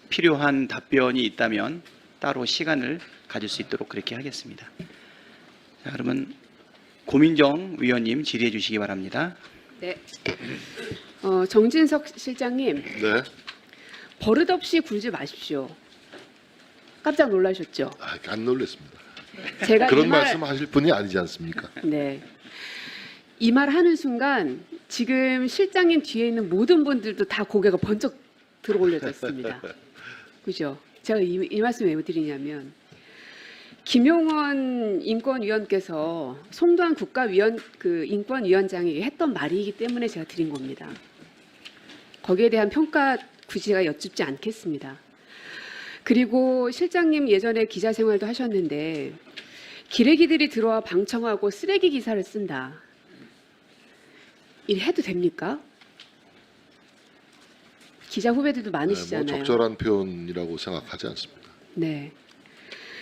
필요한 답변이 있다면 따로 시간을 가질 수 있도록 그렇게 하겠습니다. 자, 그러면 고민정 위원님 질의해 주시기 바랍니다. 네. 정진석 실장님, 네. 버릇없이 굴지 마십시오. 깜짝 놀라셨죠? 안 놀랐습니다. 제가 그런 이 말, 말씀 하실 분이 아니지 않습니까? 네. 이 말 하는 순간 지금 실장님 뒤에 있는 모든 분들도 다 고개가 번쩍 들어 올려졌습니다. 그죠? 제가 이 말씀 왜 드리냐면 김용원 인권위원께서 송도한 인권위원장에게 했던 말이기 때문에 제가 드린 겁니다. 거기에 대한 평가 굳이 제가 여쭙지 않겠습니다. 그리고 실장님 예전에 기자 생활도 하셨는데 기레기들이 들어와 방청하고 쓰레기 기사를 쓴다. 이래 해도 됩니까? 기자 후배들도 많으시잖아요. 뭐 적절한 표현이라고 생각하지 않습니다. 네.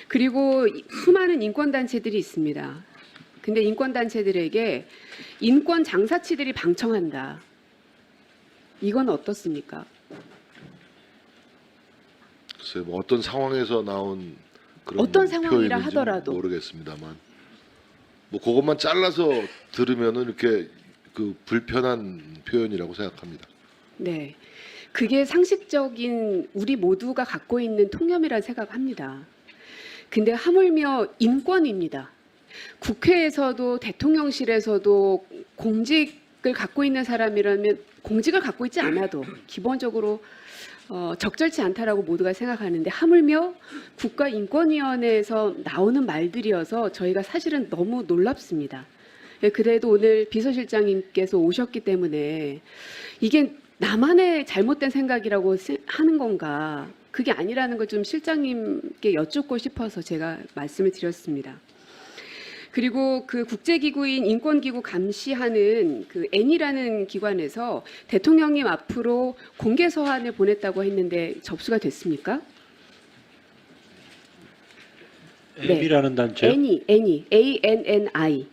그리고 수많은 인권단체들이 있습니다. 근데 인권단체들에게 인권 장사치들이 방청한다. 이건 어떻습니까? 글쎄 뭐 어떤 상황에서 나온 그런 어떤 상황이라 표현인지 하더라도. 모르겠습니다만 뭐 그것만 잘라서 들으면은 이렇게 그 불편한 표현이라고 생각합니다. 네. 그게 상식적인 우리 모두가 갖고 있는 통념이라 생각합니다. 근데 하물며 인권입니다. 국회에서도 대통령실에서도 공직을 갖고 있는 사람이라면 공직을 갖고 있지 않아도 기본적으로 적절치 않다라고 모두가 생각하는데 하물며 국가인권위원회에서 나오는 말들이어서 저희가 사실은 너무 놀랍습니다. 그래도 오늘 비서실장님께서 오셨기 때문에 이게 나만의 잘못된 생각이라고 하는 건가? 그게 아니라는 걸 좀 실장님께 여쭙고 싶어서 제가 말씀을 드렸습니다. 그리고 그 국제기구인 인권기구 감시하는 그 N이라는 기관에서 대통령님 앞으로 공개 서한을 보냈다고 했는데 접수가 됐습니까? N이라는 단체요? N이 ANNI.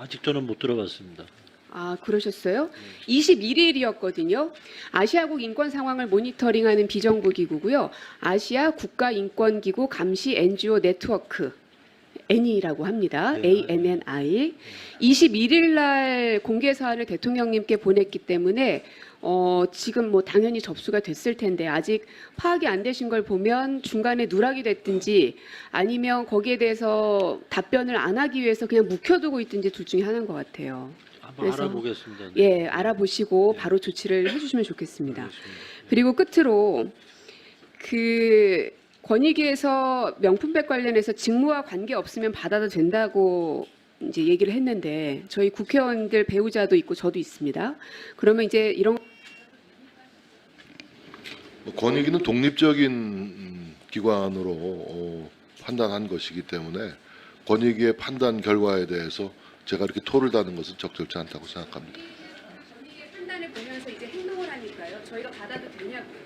아직 저는 못 들어봤습니다. 아, 그러셨어요? 21일이었거든요. 아시아국 인권 상황을 모니터링하는 비정부 기구고요. 아시아 국가인권기구 감시 NGO 네트워크 N이라고 합니다. 네. ANNI. 21일 날 공개 사안을 대통령님께 보냈기 때문에 지금 뭐 당연히 접수가 됐을 텐데 아직 파악이 안 되신 걸 보면 중간에 누락이 됐든지 아니면 거기에 대해서 답변을 안 하기 위해서 그냥 묵혀두고 있든지 둘 중에 하나인 것 같아요. 한번 그래서, 알아보겠습니다. 예, 알아보시고 네. 바로 조치를 해주시면 좋겠습니다. 알겠습니다. 그리고 끝으로 그 권익위에서 명품백 관련해서 직무와 관계 없으면 받아도 된다고 이제 얘기를 했는데 저희 국회의원들 배우자도 있고 저도 있습니다. 그러면 이제 이런 권익위는 독립적인 기관으로 판단한 것이기 때문에 권익위의 판단 결과에 대해서 제가 이렇게 토를 다는 것은 적절치 않다고 생각합니다. 권익위의 판단을 보면서 이제 행동을 하니까요. 저희가 받아도 되냐고요.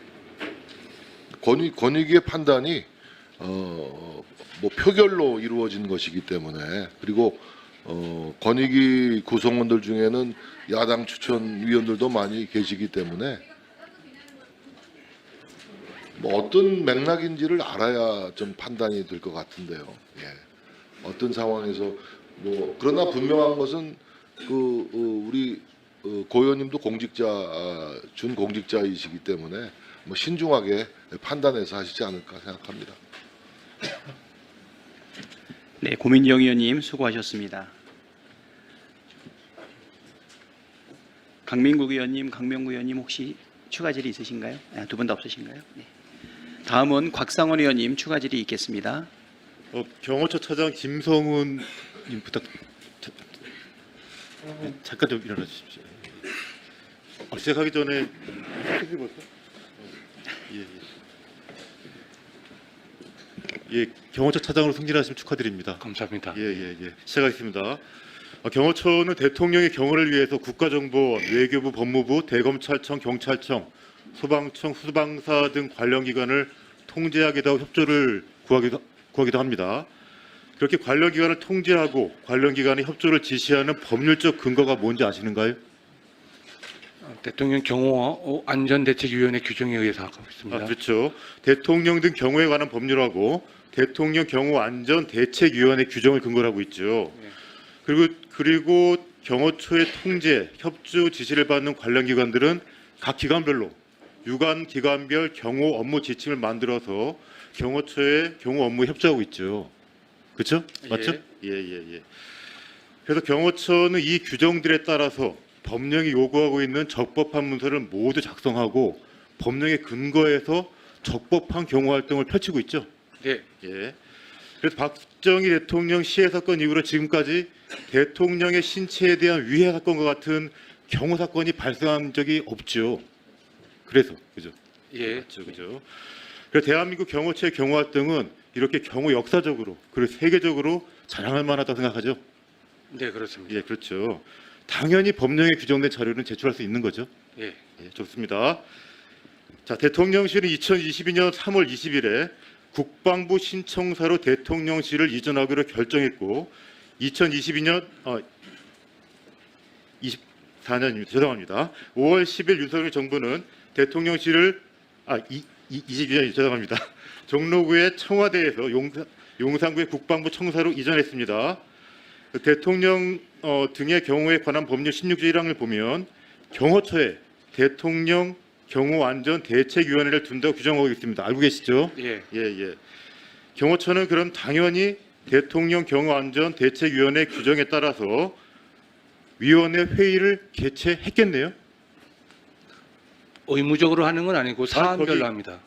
권익위의 판단이 뭐 표결로 이루어진 것이기 때문에 그리고 권익위 구성원들 중에는 야당 추천위원들도 많이 계시기 때문에 뭐 어떤 맥락인지를 알아야 좀 판단이 될 것 같은데요. 예. 어떤 상황에서 뭐 그러나 분명한 것은 우리 고 의원님도 준공직자이시기 때문에 뭐 신중하게 판단해서 하시지 않을까 생각합니다. 네, 고민정 의원님 수고하셨습니다. 강민국 의원님, 강명구 의원님 혹시 추가 질의 있으신가요? 두 분 다 없으신가요? 네. 다음은 곽상원 의원님 추가 질의 있겠습니다. 경호처 차장 김성훈 님 잠깐 좀 일어나 주십시오. 시작하기 전에 예, 경호처 차장으로 승진하시면 축하드립니다. 감사합니다. 예. 시작하겠습니다. 경호처는 대통령의 경호를 위해서 국가정보원, 외교부, 법무부, 대검찰청, 경찰청, 소방청, 수방사 등 관련 기관을 통제하기도 하고 협조를 구하기도 합니다. 그렇게 관련 기관을 통제하고 관련 기관의 협조를 지시하는 법률적 근거가 뭔지 아시는가요? 대통령 경호 안전대책위원회 규정에 의해서 하고 있습니다. 그렇죠. 대통령 등 경호에 관한 법률하고 대통령 경호 안전 대책위원회 규정을 근거로 하고 있죠. 네. 그리고 경호처의 통제, 협조 지시를 받는 관련 기관들은 각 기관별로 유관 기관별 경호 업무 지침을 만들어서 경호처의 경호 업무에 협조하고 있죠. 그렇죠? 맞죠? 예. 그래서 경호처는 이 규정들에 따라서 법령이 요구하고 있는 적법한 문서를 모두 작성하고 법령에 근거해서 적법한 경호 활동을 펼치고 있죠. 네. 예. 그래서 박정희 대통령 시해 사건 이후로 지금까지 대통령의 신체에 대한 위해 사건과 같은 경호 사건이 발생한 적이 없죠. 그래서 그죠? 예. 그죠. 그래서 대한민국 경호처의 경호 활동은 이렇게 경호 역사적으로 그리고 세계적으로 자랑할 만하다고 생각하죠. 네, 그렇습니다. 예, 그렇죠. 당연히 법령에 규정된 자료는 제출할 수 있는 거죠. 예. 예, 좋습니다. 자, 대통령실은 2022년 3월 20일에 국방부 신청사로 대통령실을 이전하기로 결정했고 2022년 24년입니다. 죄송합니다. 5월 10일 윤석열 정부는 대통령실을 22년 죄송합니다. 종로구의 청와대에서 용산구의 국방부 청사로 이전했습니다. 대통령 등의 경호에 관한 법률 16조 1항을 보면 경호처에 대통령 경호안전대책위원회를 둔다고 규정하고 있습니다. 알고 계시죠? 예. 예. 경호처는 그럼 당연히 대통령 경호안전대책위원회 규정에 따라서 위원회 회의를 개최했겠네요. 의무적으로 하는 건 아니고 사안별로 거기- 합니다.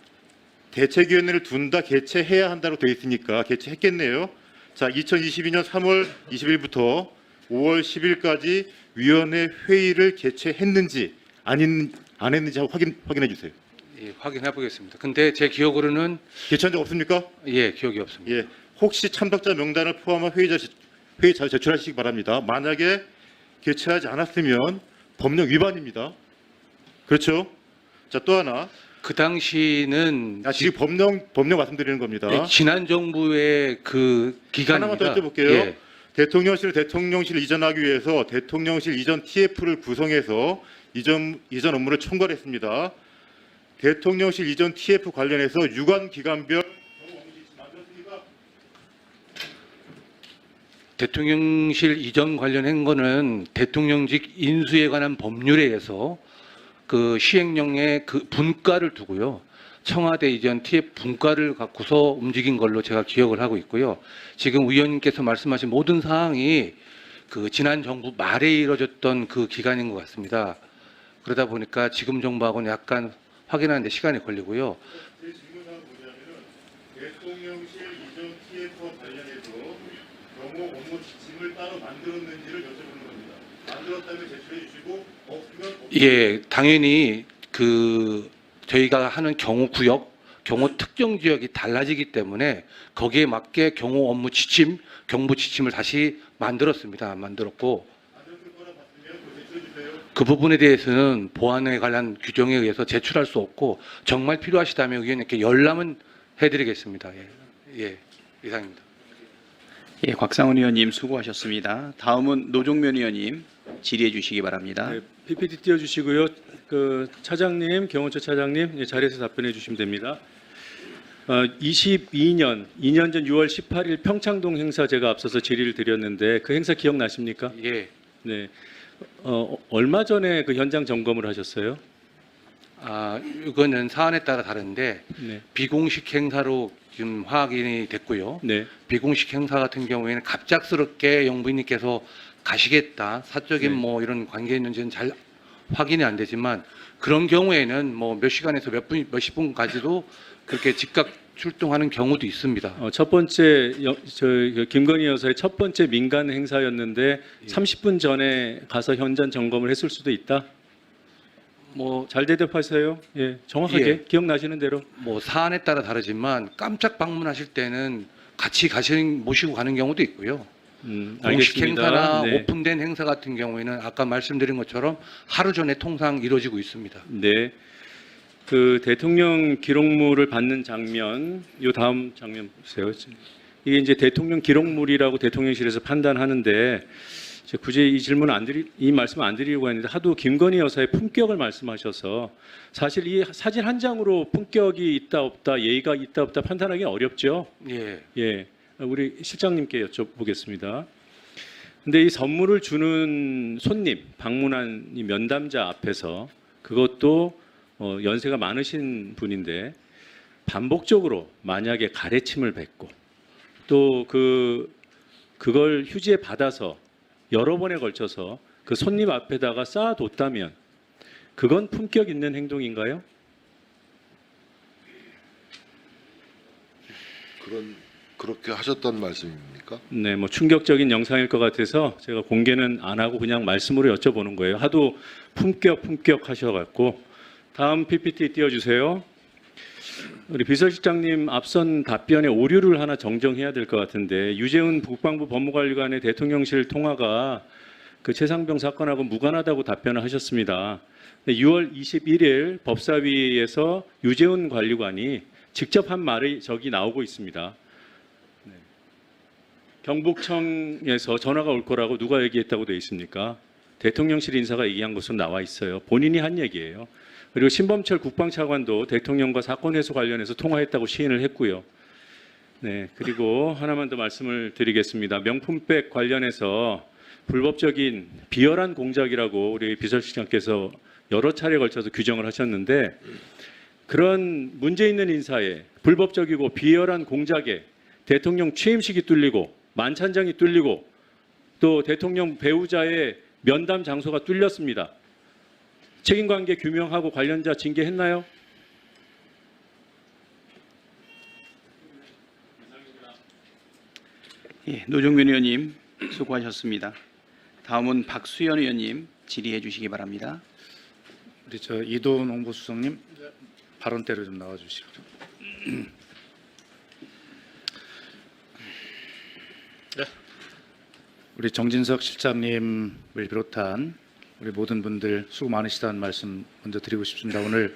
대책위원회를 둔다 개최해야 한다고 되어 있으니까 개최했겠네요. 자, 2022년 3월 20일부터 5월 10일까지 위원회 회의를 개최했는지 안 했는지 확인해 주세요. 예, 확인해 보겠습니다. 근데 제 기억으로는 개최한 적 없습니까? 예, 기억이 없습니다. 예. 혹시 참석자 명단을 포함한 회의 자료 제출하시기 바랍니다. 만약에 개최하지 않았으면 법령 위반입니다. 그렇죠? 자, 또 하나. 그 당시는 지금 법령 말씀드리는 겁니다. 예, 지난 정부의 그 기간입니다. 하나만 더 여쭤볼게요. 예. 대통령실 이전하기 위해서 대통령실 이전 TF를 구성해서 이전 업무를 총괄했습니다. 대통령실 이전 TF 관련해서 유관 기관별 대통령실 이전 관련한 거는 대통령직 인수에 관한 법률에 의해서 그 시행령의 그 분과를 두고요. 청와대 이전 TF 분과를 갖고서 움직인 걸로 제가 기억을 하고 있고요. 지금 의원님께서 말씀하신 모든 사항이 그 지난 정부 말에 이뤄졌던 그 기간인 것 같습니다. 그러다 보니까 지금 정부하고는 약간 확인하는 데 시간이 걸리고요. 제 질문사항은 뭐냐면은 대통령실 이전 TF와 관련해서 경호 업무 지침을 따로 만들었는지를 여쭤보는 겁니다. 만들었다면 제출해 주시고 없으면 예, 당연히 그 저희가 하는 경호 구역, 경호 특정 지역이 달라지기 때문에 거기에 맞게 경호 업무 지침, 경보 지침을 다시 만들었습니다. 만들었고 그 부분에 대해서는 보안에 관한 규정에 의해서 제출할 수 없고 정말 필요하시다면 의원님께 열람은 해드리겠습니다. 예, 이상입니다. 예, 곽상훈 의원님 수고하셨습니다. 다음은 노종면 의원님 질의해 주시기 바랍니다. 네, PPT 띄워주시고요. 그 차장님, 경호처 차장님 자리에서 답변해 주시면 됩니다. 2년 전 6월 18일 평창동 행사 제가 앞서서 질의를 드렸는데 그 행사 기억나십니까? 예, 네. 얼마 전에 그 현장 점검을 하셨어요? 이거는 사안에 따라 다른데 네. 비공식 행사로 지금 확인이 됐고요. 네. 비공식 행사 같은 경우에는 갑작스럽게 영부인님께서 가시겠다, 사적인 네. 뭐 이런 관계 있는지는 잘 확인이 안 되지만 그런 경우에는 뭐 몇 시간에서 몇십 분까지도 그렇게 즉각 출동하는 경우도 있습니다. 첫 번째 김건희 여사의 첫 번째 민간 행사였는데 예. 30분 전에 가서 현장 점검을 했을 수도 있다. 뭐 잘 대답하세요. 예, 정확하게 예. 기억나시는 대로. 사안에 따라 다르지만 깜짝 방문하실 때는 같이 모시고 가는 경우도 있고요. 공식 알겠습니다. 행사나 네. 오픈된 행사 같은 경우에는 아까 말씀드린 것처럼 하루 전에 통상 이루어지고 있습니다. 네. 그 대통령 기록물을 받는 장면, 요 다음 장면 보세요. 이게 이제 대통령 기록물이라고 대통령실에서 판단하는데 제가 굳이 이 말씀 안 드리려고 했는데 하도 김건희 여사의 품격을 말씀하셔서 사실 이 사진 한 장으로 품격이 있다 없다, 예의가 있다 없다 판단하기 어렵죠. 예. 예, 우리 실장님께 여쭤보겠습니다. 근데 이 선물을 주는 손님, 방문한 이 면담자 앞에서 그것도 연세가 많으신 분인데 반복적으로 만약에 가래침을 뱉고 또 그걸 휴지에 받아서 여러 번에 걸쳐서 그 손님 앞에다가 쌓아뒀다면 그건 품격 있는 행동인가요? 그렇게 하셨단 말씀입니까? 네, 뭐 충격적인 영상일 것 같아서 제가 공개는 안 하고 그냥 말씀으로 여쭤보는 거예요. 하도 품격 하셔갖고 다음 PPT 띄워주세요. 우리 비서실장님 앞선 답변에 오류를 하나 정정해야 될 것 같은데 유재훈 국방부 법무관리관의 대통령실 통화가 그 최상병 사건하고 무관하다고 답변을 하셨습니다. 6월 21일 법사위에서 유재훈 관리관이 직접 한 말이 저기 나오고 있습니다. 네. 경북청에서 전화가 올 거라고 누가 얘기했다고 되어 있습니까? 대통령실 인사가 얘기한 것으로 나와 있어요. 본인이 한 얘기예요. 그리고 신범철 국방차관도 대통령과 사건 해소 관련해서 통화했다고 시인을 했고요. 네, 그리고 하나만 더 말씀을 드리겠습니다. 명품백 관련해서 불법적인 비열한 공작이라고 우리 비서실장께서 여러 차례 걸쳐서 규정을 하셨는데 그런 문제 있는 인사에 불법적이고 비열한 공작에 대통령 취임식이 뚫리고 만찬장이 뚫리고 또 대통령 배우자의 면담 장소가 뚫렸습니다. 책임관계 규명하고 관련자 징계했나요? 예, 노정균 의원님 수고하셨습니다. 다음은 박수현 의원님 질의해 주시기 바랍니다. 우리 이도훈 홍보수석님 발언대로 좀 나와주시죠. 우리 정진석 실장님을 비롯한 우리 모든 분들 수고 많으시다는 말씀 먼저 드리고 싶습니다. 오늘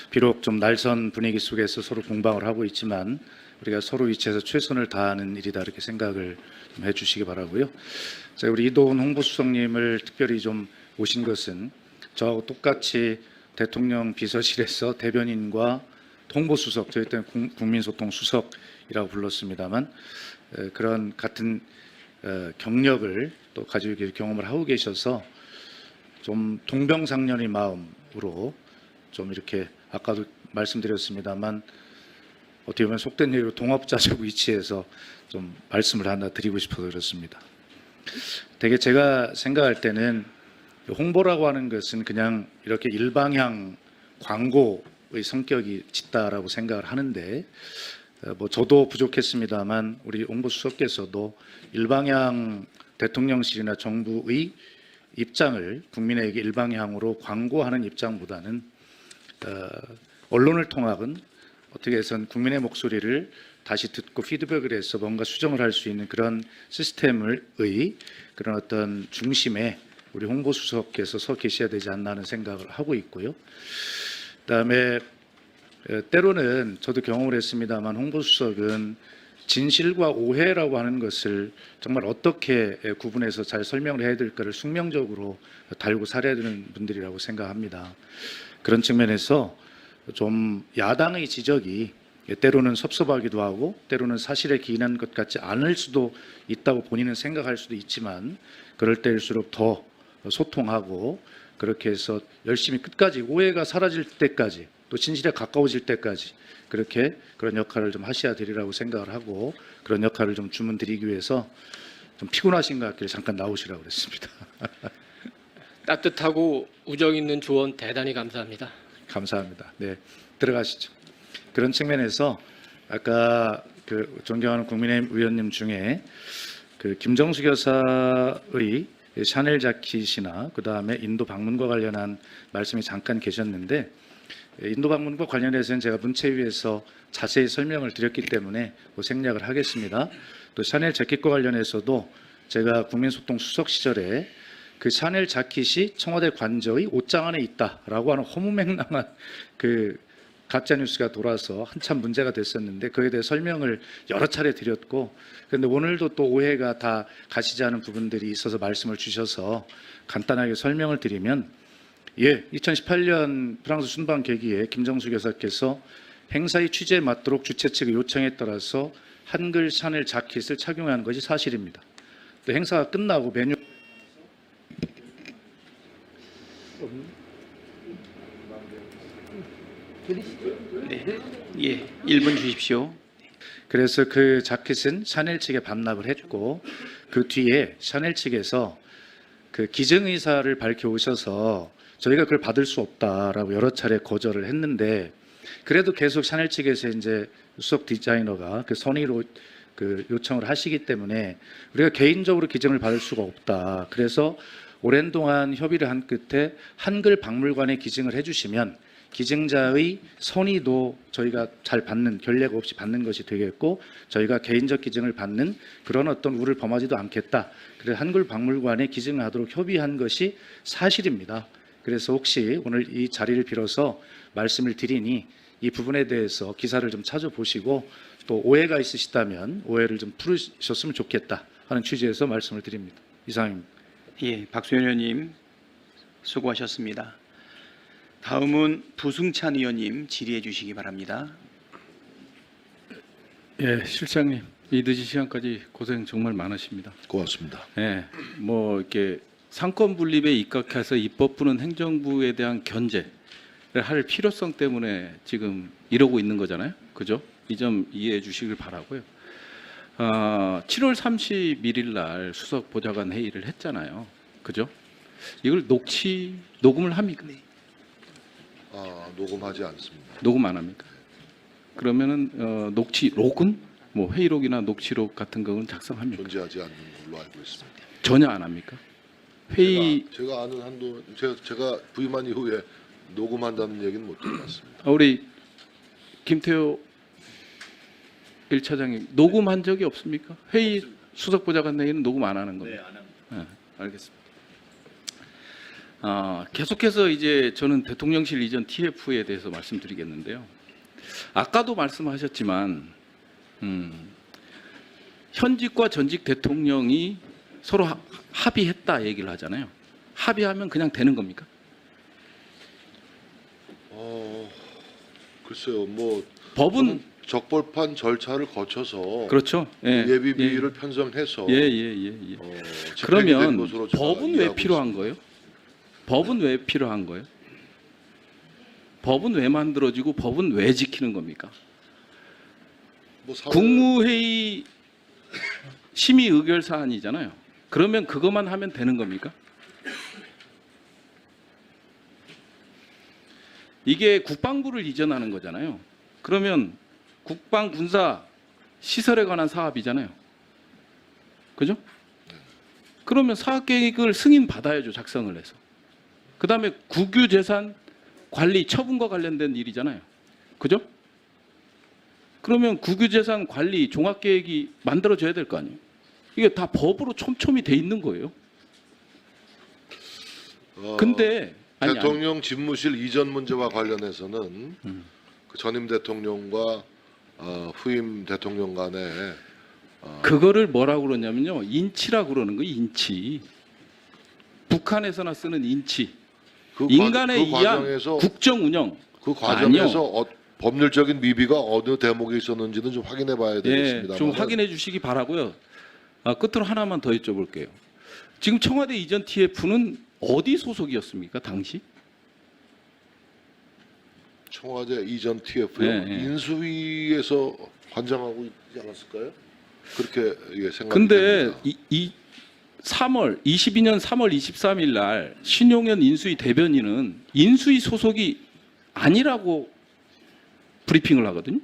비록 좀 날선 분위기 속에서 서로 공방을 하고 있지만 우리가 서로 위치에서 최선을 다하는 일이다 이렇게 생각을 좀 해주시기 바라고요. 자, 우리 이도훈 홍보수석님을 특별히 좀 오신 것은 저하고 똑같이 대통령 비서실에서 대변인과 홍보수석, 저희 때는 국민소통수석이라고 불렀습니다만 그런 같은 경력을 또 가지고 경험을 하고 계셔서 좀 동병상련의 마음으로 좀 이렇게 아까도 말씀드렸습니다만 어떻게 보면 속된 얘기로 동업자적 위치에서 좀 말씀을 하나 드리고 싶어서 그렇습니다. 되게 제가 생각할 때는 홍보라고 하는 것은 그냥 이렇게 일방향 광고의 성격이 짙다라고 생각을 하는데 뭐 저도 부족했습니다만 우리 홍보수석께서도 일방향 대통령실이나 정부의 입장을 국민에게 일방향으로 광고하는 입장보다는 언론을 통합은 어떻게 해서는 국민의 목소리를 다시 듣고 피드백을 해서 뭔가 수정을 할 수 있는 그런 시스템의 그런 어떤 중심에 우리 홍보수석께서 서 계셔야 되지 않나 하는 생각을 하고 있고요. 그다음에 때로는 저도 경험을 했습니다만 홍보수석은 진실과 오해라고 하는 것을 정말 어떻게 구분해서 잘 설명을 해야 될까를 숙명적으로 달고 살아야 되는 분들이라고 생각합니다. 그런 측면에서 좀 야당의 지적이 때로는 섭섭하기도 하고 때로는 사실에 기인한 것 같지 않을 수도 있다고 본인은 생각할 수도 있지만 그럴 때일수록 더 소통하고 그렇게 해서 열심히 끝까지 오해가 사라질 때까지 또 진실에 가까워질 때까지 그렇게 그런 역할을 좀 하셔야 되리라고 생각을 하고 그런 역할을 좀 주문 드리기 위해서 좀 피곤하신 것 같길래 잠깐 나오시라고 그랬습니다. 따뜻하고 우정 있는 조언 대단히 감사합니다. 감사합니다. 네, 들어가시죠. 그런 측면에서 아까 그 존경하는 국민의힘 의원님 중에 그 김정숙 여사의 샤넬 자켓이나 그 다음에 인도 방문과 관련한 말씀이 잠깐 계셨는데 인도 방문과 관련해서는 제가 문체위에서 자세히 설명을 드렸기 때문에 생략을 하겠습니다. 또 샤넬 자켓과 관련해서도 제가 국민소통 수석 시절에 그 샤넬 자켓이 청와대 관저의 옷장 안에 있다라고 하는 허무맹랑한 그 가짜 뉴스가 돌아서 한참 문제가 됐었는데 그에 대해 설명을 여러 차례 드렸고, 그런데 오늘도 또 오해가 다 가시지 않은 부분들이 있어서 말씀을 주셔서 간단하게 설명을 드리면, 2018년 프랑스 순방 계기에 김정수 교사께서 행사의 취지에 맞도록 주최 측의 요청에 따라서 한글 샤넬 자켓을 착용한 것이 사실입니다. 또 행사가 끝나고 메뉴 네. 예, 1분 주십시오. 그래서 그 자켓은 샤넬 측에 반납을 했고, 그 뒤에 샤넬 측에서 그 기증 의사를 밝혀오셔서 저희가 그걸 받을 수 없다라고 여러 차례 거절을 했는데, 그래도 계속 샤넬 측에서 이제 수석 디자이너가 그 선의로 그 요청을 하시기 때문에 우리가 개인적으로 기증을 받을 수가 없다. 그래서 오랜 동안 협의를 한 끝에 한글 박물관에 기증을 해주시면 기증자의 선의도 저희가 잘 받는, 결례가 없이 받는 것이 되겠고, 저희가 개인적 기증을 받는 그런 어떤 우를 범하지도 않겠다. 그래서 한글 박물관에 기증을 하도록 협의한 것이 사실입니다. 그래서 혹시 오늘 이 자리를 빌어서 말씀을 드리니 이 부분에 대해서 기사를 좀 찾아보시고 또 오해가 있으시다면 오해를 좀 풀으셨으면 좋겠다 하는 취지에서 말씀을 드립니다. 이상입니다. 예, 박수현 의원님 수고하셨습니다. 다음은 부승찬 의원님 질의해 주시기 바랍니다. 예, 실장님, 이 늦은 시간까지 고생 정말 많으십니다. 고맙습니다. 예, 뭐 이렇게 상권 분립에 입각해서 입법부는 행정부에 대한 견제를 할 필요성 때문에 지금 이러고 있는 거잖아요, 그죠? 이 점 이해해 주시길 바라고요. 7월 31일 날 수석 보좌관 회의를 했잖아요, 그죠? 이걸 녹음을 합니까? 녹음하지 않습니다. 녹음 안 합니까? 그러면은 녹취록은 뭐 회의록이나 녹취록 같은 거는 작성합니까? 존재하지 않는 걸로 알고 있습니다. 전혀 안 합니까? 회의 제가 아는 한도 제가 부임한 이후에 녹음한다는 얘기는 못 들어봤습니다. 우리 김태호 1차장님 녹음한 적이 없습니까? 회의 수석 보좌관 회의는 녹음 안 하는 겁니다. 네, 알겠습니다. 계속해서 이제 저는 대통령실 이전 TF에 대해서 말씀드리겠는데요. 아까도 말씀하셨지만 현직과 전직 대통령이 서로 합의했다 얘기를 하잖아요. 합의하면 그냥 되는 겁니까? 글쎄요, 뭐 법은 적법한 절차를 거쳐서 그렇죠. 예, 예비비를 편성해서 예. 집행이 된 그러면 것으로 제가 법은 왜 이해하고 필요한 있습니다. 거예요? 법은 왜 필요한 거예요? 법은 왜 만들어지고 법은 왜 지키는 겁니까? 뭐 국무회의 심의 의결 사안이잖아요. 그러면 그것만 하면 되는 겁니까? 이게 국방부를 이전하는 거잖아요. 그러면 국방 군사 시설에 관한 사업이잖아요. 그죠? 그러면 사업 계획을 승인 받아야죠, 작성을 해서. 그다음에 국유재산 관리 처분과 관련된 일이잖아요. 그죠? 그러면 국유재산 관리 종합계획이 만들어져야 될 거 아니에요. 이게 다 법으로 촘촘히 돼 있는 거예요. 근데 아니, 대통령 집무실 이전 문제와 관련해서는 그 전임 대통령과 후임 대통령 간에 그거를 뭐라고 그러냐면요, 인치라고 그러는 거예요. 인치. 북한에서나 쓰는 인치. 인간에 의한 국정 운영. 그 과정에서 법률적인 미비가 어느 대목에 있었는지는 좀 확인해 봐야 되겠습니다. 좀 확인해 주시기 바라고요. 끝으로 하나만 더 여쭤볼게요. 지금 청와대 이전 TF는 어디 소속이었습니까, 당시? 청와대 이전 TF요. 네. 인수위에서 관장하고 있지 않았을까요? 그렇게 생각이 근데 됩니다. 이 22년 3월 23일 날 신용현 인수위 대변인은 인수위 소속이 아니라고 브리핑을 하거든요.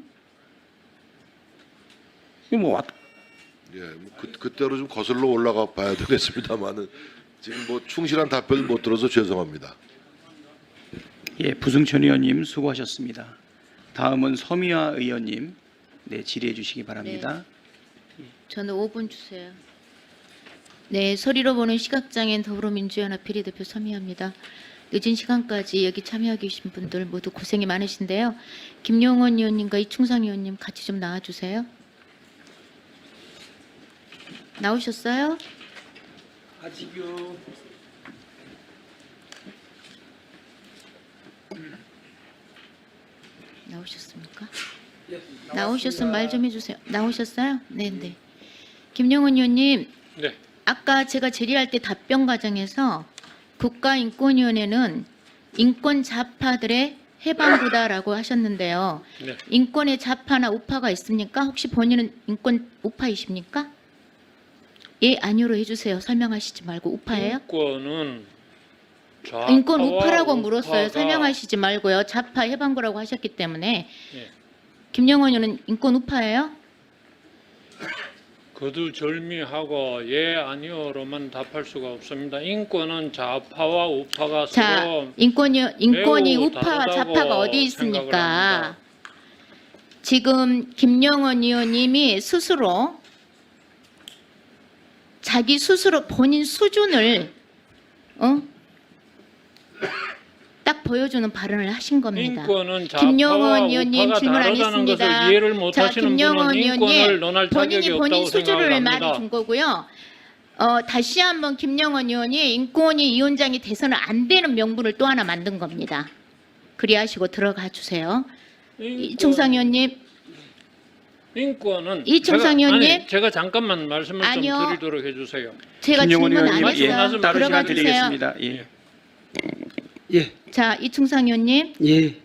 이게 뭐 그때로 좀 거슬러 올라가 봐야 되겠습니다만은 지금 뭐 충실한 답변을 못 들어서 죄송합니다. 예, 부승천 의원님 수고하셨습니다. 다음은 서미화 의원님 질의해 주시기 바랍니다. 저는 5분 주세요. 네, 소리로 보는 시각장애인 더불어민주연합 비례대표 서미화입니다. 늦은 시간까지 여기 참여해 계신 분들 모두 고생이 많으신데요. 김용원 의원님과 이충상 의원님 같이 좀 나와주세요. 나오셨어요? 아직요. 나오셨습니까? 나오셨으면 말 좀 해주세요. 나오셨어요? 네네. 김용원 의원님, 네. 아까 제가 질의할 때 답변 과정에서 국가인권위원회는 인권 좌파들의 해방구다라고 하셨는데요. 네. 인권의 좌파나 우파가 있습니까? 혹시 본인은 인권 우파이십니까? 예, 아니오로 해주세요. 설명하시지 말고. 우파예요? 인권은 좌파와 인권 우파라고 물었어요. 우파가- 설명하시지 말고요. 좌파 해방구라고 하셨기 때문에. 예. 김영원 의원은 인권 우파예요? 거두절미하고 예 아니오로만 답할 수가 없습니다. 인권은 좌파와 우파가 자, 서로 인권이 매우 우파와 다르다고 좌파가 어디 생각을 있습니까? 합니다. 지금 김영원 의원님이 스스로 자기 스스로 본인 수준을 딱 보여주는 발언을 하신 겁니다. 인권은 좌파와 김영원 의원님 우파가 질문 안 다르다는 것을 했습니다. 이해를 자, 못하시는 김영원 분은 인권을 의원님 논할 자격이 본인이 본인 없다고 생각을 수준을 합니다. 말해준 거고요. 다시 한번 김영원 의원이 인권위 위원장이 돼서는 안 되는 명분을 또 하나 만든 겁니다. 그리하시고 들어가 주세요. 이충상 의원님, 인권은 이충상 제가- 의원님? 아니, 제가 잠깐만 말씀을 아니요. 좀 드리도록 해주세요. 제가 김영원 질문 안 의원님, 했어요. 따로 들어가 시간 주세요. 드리겠습니다. 예. 예. 자, 이충상 의원님. 예.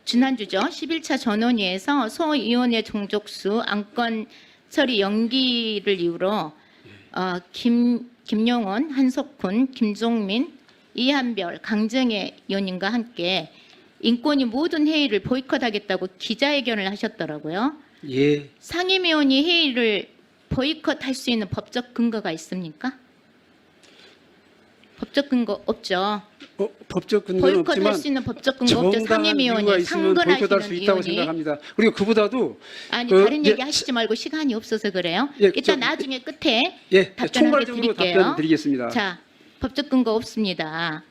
지난주죠. 11차 전원위에서 소위원회 종족수 안건 처리 연기를 이유로 김용원, 한석훈, 김종민, 이한별, 강정혜 의원님과 함께 인권위 모든 회의를 보이콧하겠다고 기자회견을 하셨더라고요. 예. 상임위원이 회의를 보이콧할 수 있는 법적 근거가 있습니까? 법적 근거 없죠. 법적 근거는 보이콧할 없지만 수 있는 법적 근거 없죠. 정당한 이유가 상임위원이 있으면 보이콧할 수 상근하시는 있다고 의원이. 생각합니다. 그리고 그보다도 아니 예, 다른 얘기 하시지 말고 시간이 없어서 그래요. 예, 일단 나중에 끝에 예, 답변을 총괄적으로 드릴게요. 답변 드리겠습니다. 자, 법적 근거 없습니다.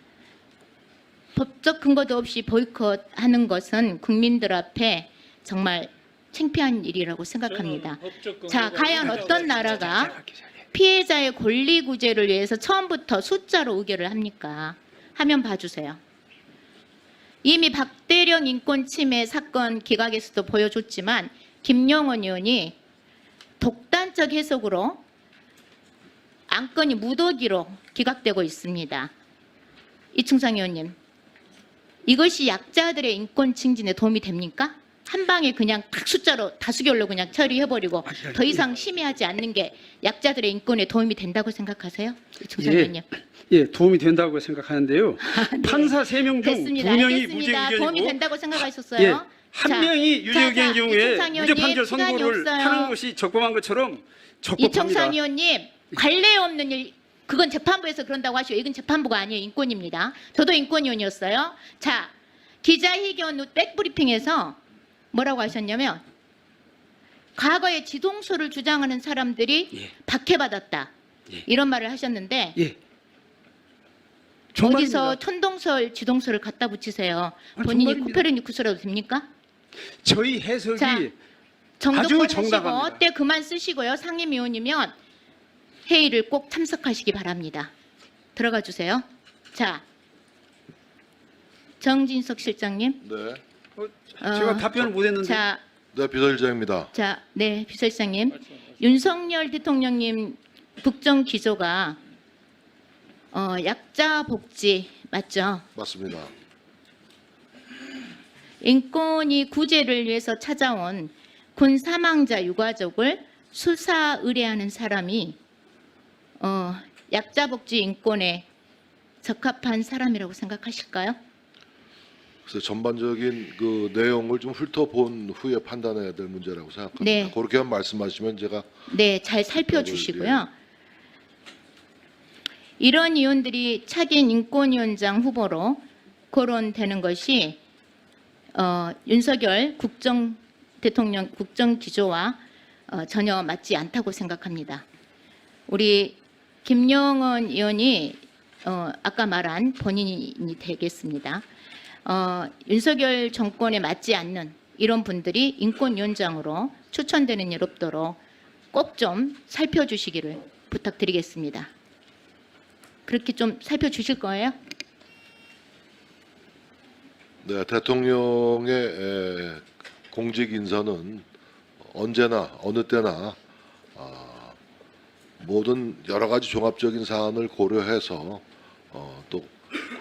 법적 근거도 없이 보이콧하는 것은 국민들 앞에 정말 창피한 일이라고 생각합니다. 저는 법적 자, 근거가 과연 있다고 어떤 나라가 피해자의 권리 구제를 위해서 처음부터 숫자로 의결을 합니까? 화면 봐주세요. 이미 박대령 인권 침해 사건 기각에서도 보여줬지만 김영원 의원이 독단적 해석으로 안건이 무더기로 기각되고 있습니다. 이충상 의원님, 이것이 약자들의 인권 증진에 도움이 됩니까? 한 방에 그냥 딱 숫자로 다수결로 그냥 처리해버리고 더 이상 심의하지 않는 게 약자들의 인권에 도움이 된다고 생각하세요? 이충상 예. 의원님. 예, 도움이 된다고 생각하는데요. 네. 판사 3명 중 됐습니다. 2명이 알겠습니다. 무죄 도움이 의견이고 된다고 생각하셨어요? 예, 한 자, 명이 유죄 의견 경우에 이충상 무죄 의원님, 판결 시간이 선고를 없어요. 하는 것이 적법한 것처럼 적법합니다. 이충상 의원님, 관례 없는 일, 그건 재판부에서 그런다고 하시고 이건 재판부가 아니에요. 인권입니다. 저도 인권위원이었어요. 자, 기자회견 후 백브리핑에서 뭐라고 하셨냐면 과거에 지동소를 주장하는 사람들이 예. 박해받았다. 예. 이런 말을 하셨는데 예. 정말입니다. 어디서 천동설, 지동소를 갖다 붙이세요. 아니, 본인이 정말입니다. 코페르니쿠스라도 됩니까? 저희 해석이 자, 아주 정도껏 하시고 정당합니다. 때 그만 쓰시고요. 상임위원이면 회의를 꼭 참석하시기 바랍니다. 들어가 주세요. 자, 정진석 실장님. 네, 제가 답변을 못 했는데 자, 네 비서실장입니다. 네, 비서실장님. 윤석열 대통령님 국정기조가 약자 복지 맞죠? 맞습니다. 인권위 구제를 위해서 찾아온 군 사망자 유가족을 수사 의뢰하는 사람이 약자 복지 인권에 적합한 사람이라고 생각하실까요? 그래서 전반적인 그 내용을 좀 훑어본 후에 판단해야 될 문제라고 생각합니다. 네. 그렇게만 말씀하시면 제가 네, 잘 살펴주시고요. 이런 의원들이 차기인 인권위원장 후보로 거론되는 것이 윤석열 대통령 국정기조와 전혀 맞지 않다고 생각합니다. 우리 김영원 의원이 아까 말한 본인이 되겠습니다. 윤석열 정권에 맞지 않는 이런 분들이 인권위원장으로 추천되는 일 없도록 꼭 좀 살펴주시기를 부탁드리겠습니다. 그렇게 좀 살펴주실 거예요? 네, 대통령의 공직 인사는 언제나 어느 때나 모든 여러 가지 종합적인 사안을 고려해서 또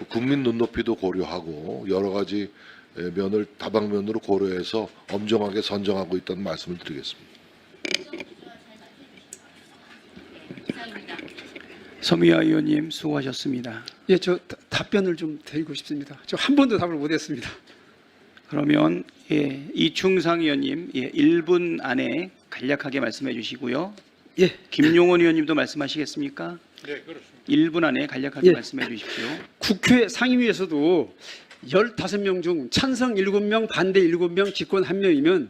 국민 눈높이도 고려하고 여러 가지 면을 다방면으로 고려해서 엄정하게 선정하고 있다는 말씀을 드리겠습니다. 서미화 의원님 수고하셨습니다. 예, 저 답변을 좀 드리고 싶습니다. 저 한 번도 답을 못했습니다. 그러면 이충상 의원님 1분 안에 간략하게 말씀해 주시고요. 예, 김용원 의원님도 말씀하시겠습니까? 네, 그렇습니다. 1분 안에 간략하게 예. 말씀해 주십시오. 국회 상임위에서도 15명 중 찬성 7명, 반대 7명, 직권 1명이면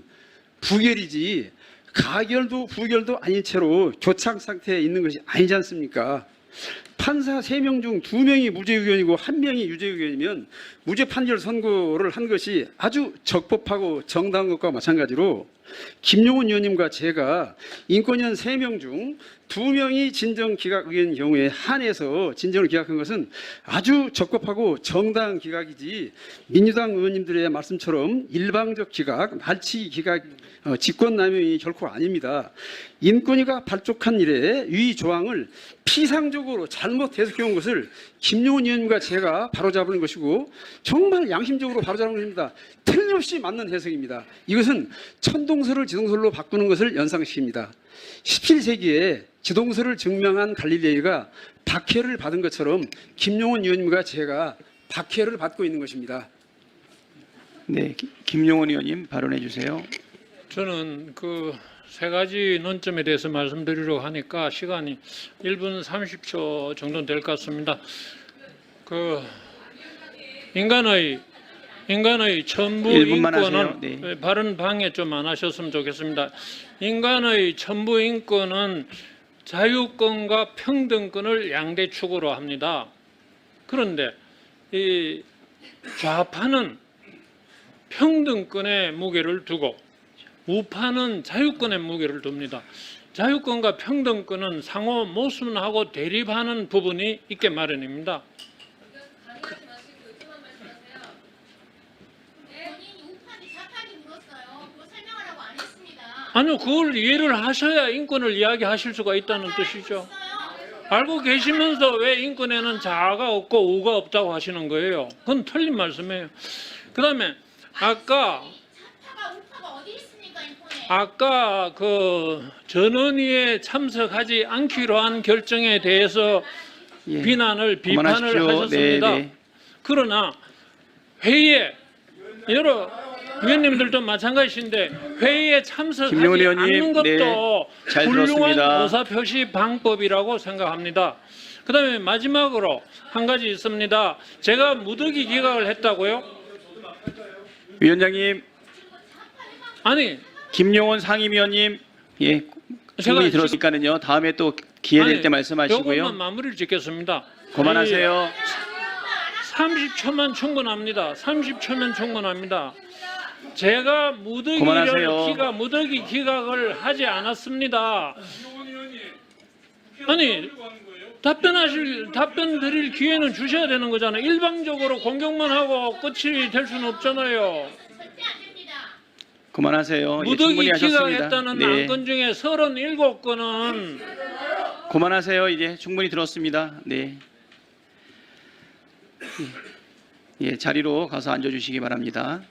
부결이지 가결도 부결도 아닌 채로 교착 상태에 있는 것이 아니지 않습니까? 판사 3명 중 2명이 무죄 의견이고 1명이 유죄 의견이면 무죄 판결 선고를 한 것이 아주 적법하고 정당한 것과 마찬가지로 김용훈 의원님과 제가 인권위원 3명 중 2명이 진정 기각 의견인 경우에 한해서 진정을 기각한 것은 아주 적법하고 정당한 기각이지 민주당 의원님들의 말씀처럼 일방적 기각, 말치기 기각, 직권남용이 결코 아닙니다. 인권위가 발족한 이래 위 조항을 피상적으로 잘못 해석해온 것을 김용훈 의원님과 제가 바로잡은 것이고 정말 양심적으로 바로잡은 것입니다. 틀림없이 맞는 해석입니다. 이것은 천동설을 지동설로 바꾸는 것을 연상시킵니다. 17세기에 지동설을 증명한 갈릴레이가 박해를 받은 것처럼 김용훈 의원님과 제가 박해를 받고 있는 것입니다. 네, 김용원 의원님 발언해 주세요. 저는 그 세 가지 논점에 대해서 말씀드리려고 하니까 시간이 1분 30초 정도 될 것 같습니다. 그 인간의 전부 1분만 인권은 하세요. 네. 발언 방해 좀 안 하셨으면 좋겠습니다. 인간의 전부 인권은 자유권과 평등권을 양대축으로 합니다. 그런데 이 좌파는 평등권에 무게를 두고 우파는 자유권에 무게를 둡니다. 자유권과 평등권은 상호 모순하고 대립하는 부분이 있게 마련입니다. 아니요, 그걸 이해를 하셔야 인권을 이야기하실 수가 있다는 뜻이죠. 알고 계시면서 왜 인권에는 자아가 없고 우가 없다고 하시는 거예요? 그건 틀린 말씀이에요. 그 다음에 아까 그 전원위에 참석하지 않기로 한 결정에 대해서 예. 비판을 그만하십시오. 하셨습니다. 네, 네. 그러나 회의에 여러 위원님들도 마찬가지인데 회의에 참석하지 김용훈 의원님, 않는 것도 네, 잘 훌륭한 들었습니다. 의사표시 방법이라고 생각합니다. 그다음에 마지막으로 한 가지 있습니다. 제가 무더기 기각을 했다고요? 위원장님, 아니, 김용원 상임위원님, 예, 충분히 들었으니까는요. 다음에 또 기회 될 때 말씀하시고요. 이것만 마무리를 짓겠습니다. 그만하세요. 30초만 충분합니다. 30초면 충분합니다. 제가 그만하세요. 무더기 기각을 하지 않았습니다. 아니, 답변 드릴 기회는 주셔야 되는 거잖아요. 일방적으로 공격만 하고 끝이 될 수는 없잖아요. 그만하세요. 예, 무더기 충분히 하셨습니다. 기각했다는 네. 안건 중에 37건은 그만하세요. 이제 충분히 들었습니다. 네. 예, 자리로 가서 앉아주시기 바랍니다.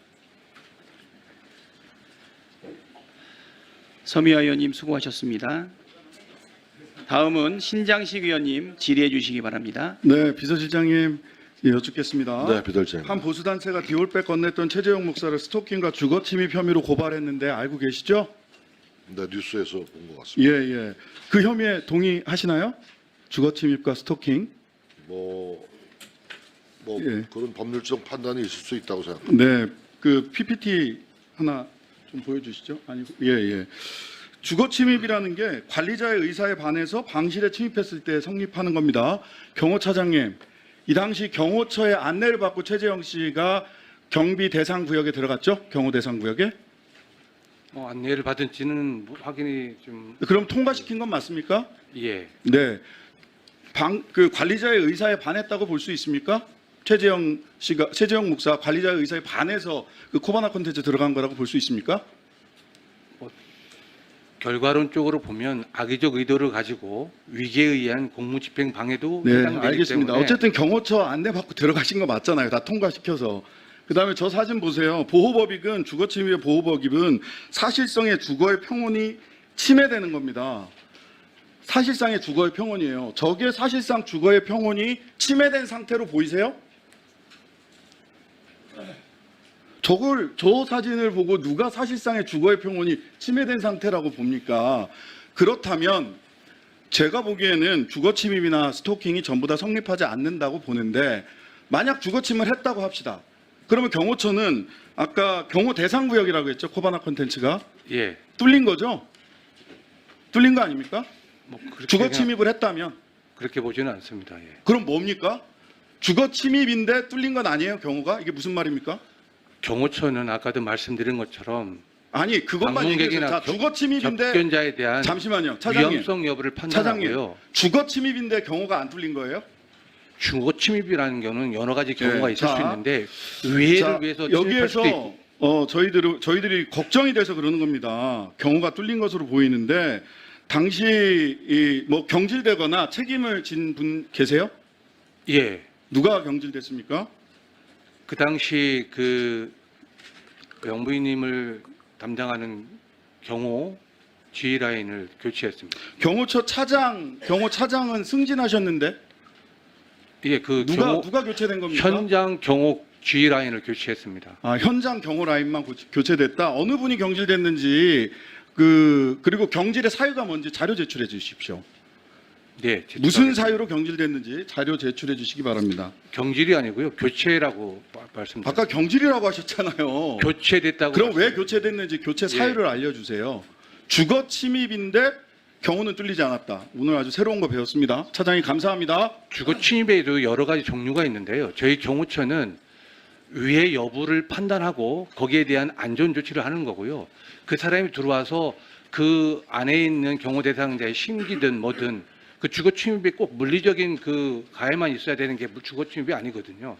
서미화 의원님 수고하셨습니다. 다음은 신장식 의원님 질의해 주시기 바랍니다. 네, 비서실장님 여쭙겠습니다. 네, 비서실장님. 한 보수단체가 디올백 건넸던 최재형 목사를 스토킹과 주거 침입 혐의로 고발했는데 알고 계시죠? 네, 뉴스에서 본 것 같습니다. 예, 예. 그 혐의에 동의하시나요? 주거 침입과 스토킹? 뭐 예. 그런 법률적 판단이 있을 수 있다고 생각합니다. 네, 그 PPT 하나 좀 보여주시죠. 아니고, 예, 예. 주거 침입이라는 게 관리자의 의사에 반해서 방실에 침입했을 때 성립하는 겁니다. 경호 차장님, 이 당시 경호처의 안내를 받고 최재형 씨가 경비 대상 구역에 들어갔죠? 경호 대상 구역에? 안내를 받은지는 확인이 좀 그럼 통과시킨 건 맞습니까? 예. 네. 그 관리자의 의사에 반했다고 볼 수 있습니까? 최재형 목사 관리자의 의사에 반해서 그 코바나 콘텐츠 들어간 거라고 볼 수 있습니까? 결과론적으로 보면 악의적 의도를 가지고 위계에 의한 공무집행 방해도 네, 해당되기 알겠습니다. 때문에 어쨌든 경호처 안내받고 들어가신 거 맞잖아요. 다 통과시켜서. 그다음에 저 사진 보세요. 보호법익은 주거침입의 보호법익은 사실상의 주거의 평온이 침해되는 겁니다. 사실상의 주거의 평온이에요. 저게 사실상 주거의 평온이 침해된 상태로 보이세요? 저 사진을 보고 누가 사실상의 주거의 평온이 침해된 상태라고 봅니까? 그렇다면 제가 보기에는 주거 침입이나 스토킹이 전부 다 성립하지 않는다고 보는데, 만약 주거 침입을 했다고 합시다. 그러면 경호처는 아까 경호 대상 구역이라고 했죠? 코바나 콘텐츠가 예. 뚫린 거죠? 뚫린 거 아닙니까? 그렇게 주거 그냥 침입을 했다면 그렇게 보지는 않습니다. 예. 그럼 뭡니까? 주거 침입인데 뚫린 건 아니에요, 경호가? 이게 무슨 말입니까? 경호처는 아까도 말씀드린 것처럼 아니, 그것만 얘기해서 방문객이나 자, 주거 침입인데 접견자에 대한 잠시만요, 차장님. 위험성 여부를 차장님, 판단하고요. 주거 침입인데 경호가 안 뚫린 거예요? 주거 침입이라는 경우는 여러 가지 경우가 네, 있을 자, 수 있는데 위해를 자, 위해서 침입할 수도 있고. 여기에서 저희들이 걱정이 돼서 그러는 겁니다. 경호가 뚫린 것으로 보이는데 당시 뭐 경질되거나 책임을 진 분 계세요? 예. 누가 경질됐습니까? 그 당시 그 영부인님을 담당하는 경호 지휘 라인을 교체했습니다. 경호 차장은 승진하셨는데 예, 그 누가 교체된 겁니까? 현장 경호 지휘 라인을 교체했습니다. 현장 경호 라인만 교체됐다. 어느 분이 경질됐는지 그리고 경질의 사유가 뭔지 자료 제출해 주십시오. 네. 무슨 사유로 경질됐는지 자료 제출해 주시기 바랍니다. 경질이 아니고요, 교체라고 말씀드렸습니다. 아까 경질이라고 하셨잖아요. 교체됐다고. 그럼 왜 교체됐는지 교체 사유를 알려주세요. 주거 침입인데 경호는 뚫리지 않았다. 오늘 아주 새로운 거 배웠습니다. 차장님 감사합니다. 주거 침입에도 여러 가지 종류가 있는데요. 저희 경호처는 위해 여부를 판단하고 거기에 대한 안전 조치를 하는 거고요. 그 사람이 들어와서 그 안에 있는 경호 대상자의 심기든 뭐든 그 주거 침입이 꼭 물리적인 그 가해만 있어야 되는 게 주거 침입이 아니거든요.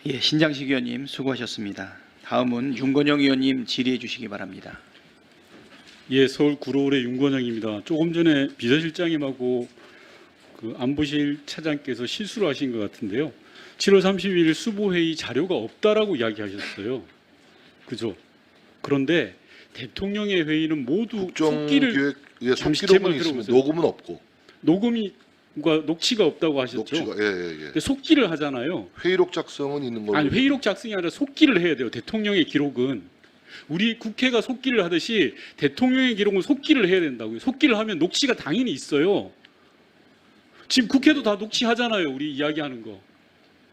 예, 신장식 의원님 수고하셨습니다. 다음은 윤건영 의원님 질의해 주시기 바랍니다. 예, 서울 구로울의 윤건영입니다. 조금 전에 비서실장님하고 그 안보실 차장께서 실수를 하신 것 같은데요. 7월 30일 수보회의 자료가 없다라고 이야기하셨어요. 그죠? 그런데 대통령의 회의는 모두 속기를 잠시 제 말 들어보세요. 녹음은 없고 녹음과 녹취가 없다고 하셨죠. 녹취가 예. 근데 속기를 하잖아요. 회의록 작성은 있는 걸로. 아니, 회의록 작성이 아니라 속기를 해야 돼요. 대통령의 기록은. 우리 국회가 속기를 하듯이 대통령의 기록은 속기를 해야 된다고요. 속기를 하면 녹취가 당연히 있어요. 지금 국회도 다 녹취하잖아요. 우리 이야기하는 거.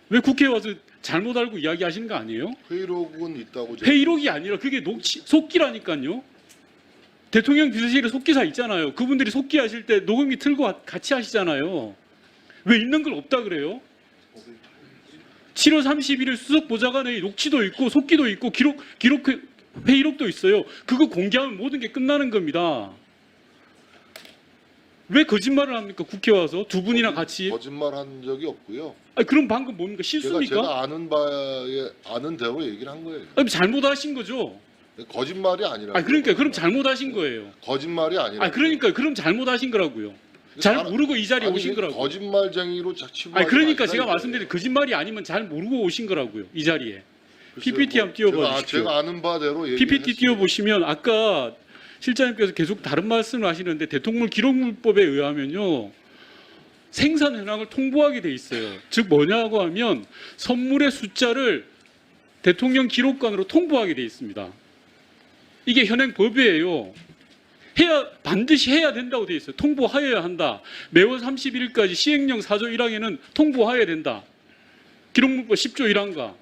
왜 국회에 와서 잘못 알고 이야기하시는 거 아니에요? 회의록은 있다고. 회의록이 아니라 그게 속기라니까요. 대통령 비서실에 속기사 있잖아요. 그분들이 속기하실 때 녹음기 틀고 같이 하시잖아요. 왜 있는 걸 없다 그래요? 7월 31일 수석 보좌관의 녹취도 있고 속기도 있고 회의록도 있어요. 그거 공개하면 모든 게 끝나는 겁니다. 왜 거짓말을 합니까? 국회 와서 두 분이나 같이. 거짓말한 적이 없고요. 아니, 그럼 방금 뭡니까? 실수입니까? 제가 아는 대로 얘기를 한 거예요. 아니, 잘못하신 거죠. 거짓말이 아니라. 아니, 그러니까 그럼 잘못하신 거예요. 거짓말이 아니라. 아니, 그러니까 그럼 잘못하신 거라고요. 잘 모르고 이 자리에 오신 거라고. 거짓말쟁이로 치부. 아니, 그러니까 제가 말씀드린 거짓말이 아니면 잘 모르고 오신 거라고요. 이 자리에. PPT 한번 띄워봐 주십시오. 제가 아는 바대로 PPT 띄워보시면 아까 실장님께서 계속 다른 말씀을 하시는데 대통령 기록물법에 의하면요. 생산 현황을 통보하게 돼 있어요. 즉 뭐냐고 하면 선물의 숫자를 대통령 기록관으로 통보하게 돼 있습니다. 이게 현행 법이에요. 반드시 해야 된다고 돼 있어요. 통보하여야 한다. 매월 31일까지 시행령 4조 1항에는 통보하여야 된다. 기록물법 10조 1항과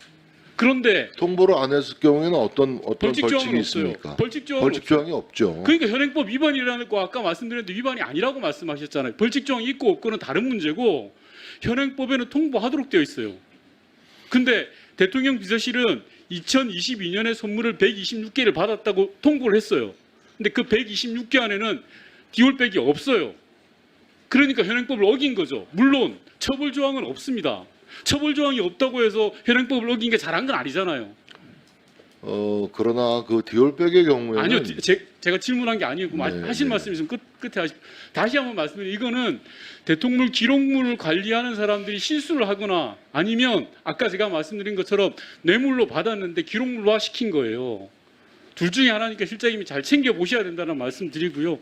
그런데 통보를 안 했을 경우에는 어떤 벌칙 벌칙이 조항은 없어요. 있습니까? 벌칙 조항은 벌칙 조항이 없죠. 그러니까 현행법 위반이라는 거 아까 말씀드렸는데 위반이 아니라고 말씀하셨잖아요. 벌칙 조항이 있고 없고는 다른 문제고 현행법에는 통보하도록 되어 있어요. 근데 대통령 비서실은 2022년에 선물을 126개를 받았다고 통보를 했어요. 근데 그 126개 안에는 디올백이 없어요. 그러니까 현행법을 어긴 거죠. 물론 처벌 조항은 없습니다. 처벌 조항이 없다고 해서 현행법을 어긴 게 잘한 건 아니잖아요. 그러나 그 디올백의 경우에는 아니요, 제가 질문한 게 아니고 네, 하실 네. 말씀 있으면 끝에 다시 한번 말씀드리면 이거는 대통령 기록물을 관리하는 사람들이 실수를 하거나 아니면 아까 제가 말씀드린 것처럼 뇌물로 받았는데 기록물화 시킨 거예요. 둘 중에 하나니까 실장님이 잘 챙겨 보셔야 된다는 말씀드리고요.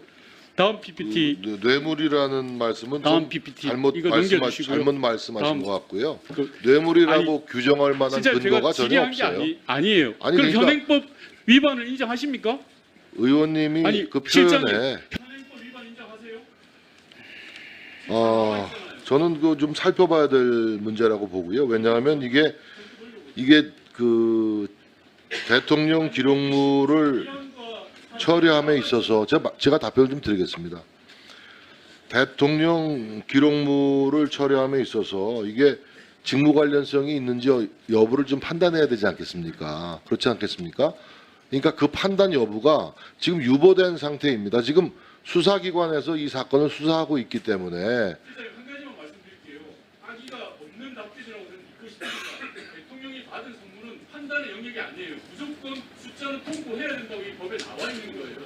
다음 PPT. 뇌물이라는 말씀은 다음 좀 PPT. 잘못 이거 말씀하신 넘겨주시고요. 것 같고요. 그- 뇌물이라고 규정할 만한 진짜 근거가 제가 전혀 질의한 게 없어요. 아니에요. 아니, 그럼 그러니까- 현행법 위반을 인정하십니까? 의원님이 아니, 그 실장님. 표현에 현행법 위반 인정하세요? 저는 그 좀 살펴봐야 될 문제라고 보고요. 왜냐하면 이게 그 대통령 기록물을 처리함에 있어서 제가 답변을 좀 드리겠습니다. 대통령 기록물을 처리함에 있어서 이게 직무 관련성이 있는지 여부를 좀 판단해야 되지 않겠습니까? 그렇지 않겠습니까? 그러니까 그 판단 여부가 지금 유보된 상태입니다. 지금 수사기관에서 이 사건을 수사하고 있기 때문에 실장님 한 가지만 말씀드릴게요. 악의가 없는 답변이라고 저는 믿고 싶습니다. 대통령이 받은 선물은 판단의 영역이 아니에요. 무조건 숫자는 통보해야 된다고 이 법에 나와 있는 거예요.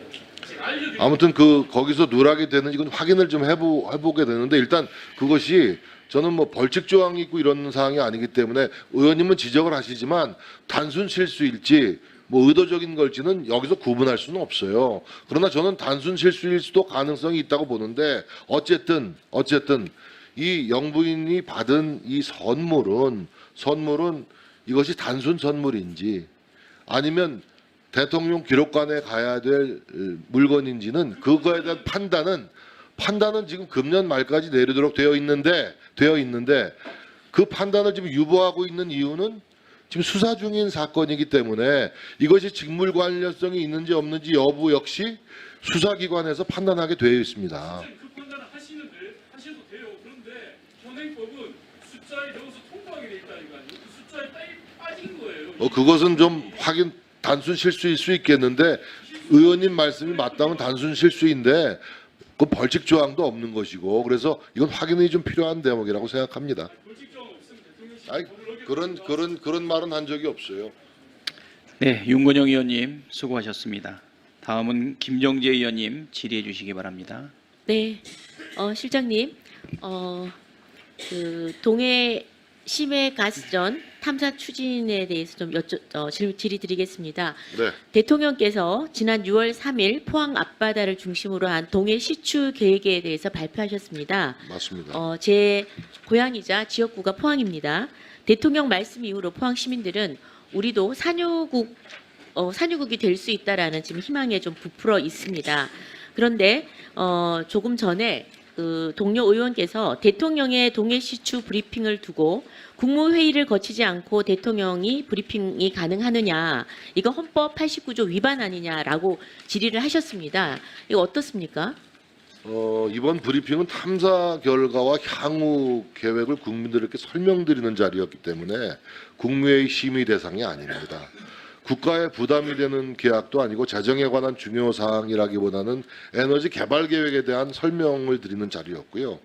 제가 알려드릴게요. 아무튼 거기서 누락이 되는지 이건 확인을 좀 해보게 되는데 일단 그것이 저는 뭐 벌칙 조항이 있고 이런 사항이 아니기 때문에 의원님은 지적을 하시지만 단순 실수일지 뭐 의도적인 걸지는 여기서 구분할 수는 없어요. 그러나 저는 단순 실수일 수도 가능성이 있다고 보는데 어쨌든 이 영부인이 받은 이 선물은 이것이 단순 선물인지 아니면 대통령 기록관에 가야 될 물건인지는 그거에 대한 판단은 지금 금년 말까지 내리도록 되어 있는데 그 판단을 지금 유보하고 있는 이유는 지금 수사 중인 사건이기 때문에 이것이 직무 관련성이 있는지 없는지 여부 역시 수사기관에서 판단하게 되어 있습니다. 그 판단을 하셔도 돼요. 그런데 현행법은 숫자에 넣어서 통보하게 돼 있다니까요. 그 숫자에 빠진 거예요. 그것은 좀 단순 실수일 수 있겠는데 의원님 말씀이 맞다면 단순 실수인데 그 벌칙 조항도 없는 것이고 그래서 이건 확인이 좀 필요한 대목이라고 생각합니다. 벌칙 조항 없으면 대통령실 아니, 그런 말은 한 적이 없어요. 네, 윤건영 의원님 수고하셨습니다. 다음은 김정재 의원님 질의해 주시기 바랍니다. 네, 실장님, 그 동해 심해 가스전 탐사 추진에 대해서 좀 질의드리겠습니다. 네. 대통령께서 지난 6월 3일 포항 앞바다를 중심으로 한 동해 시추 계획에 대해서 발표하셨습니다. 맞습니다. 제 고향이자 지역구가 포항입니다. 대통령 말씀 이후로 포항 시민들은 우리도 산유국이 될 수 있다라는 지금 희망에 좀 부풀어 있습니다. 그런데 조금 전에 그 동료 의원께서 대통령의 동해 시추 브리핑을 두고 국무회의를 거치지 않고 대통령이 브리핑이 가능하느냐, 이거 헌법 89조 위반 아니냐라고 질의를 하셨습니다. 이거 어떻습니까? 이번 브리핑은 탐사 결과와 향후 계획을 국민들에게 설명드리는 자리였기 때문에 국무회의 심의 대상이 아닙니다. 국가에 부담이 되는 계약도 아니고 재정에 관한 중요 사항이라기보다는 에너지 개발 계획에 대한 설명을 드리는 자리였고요.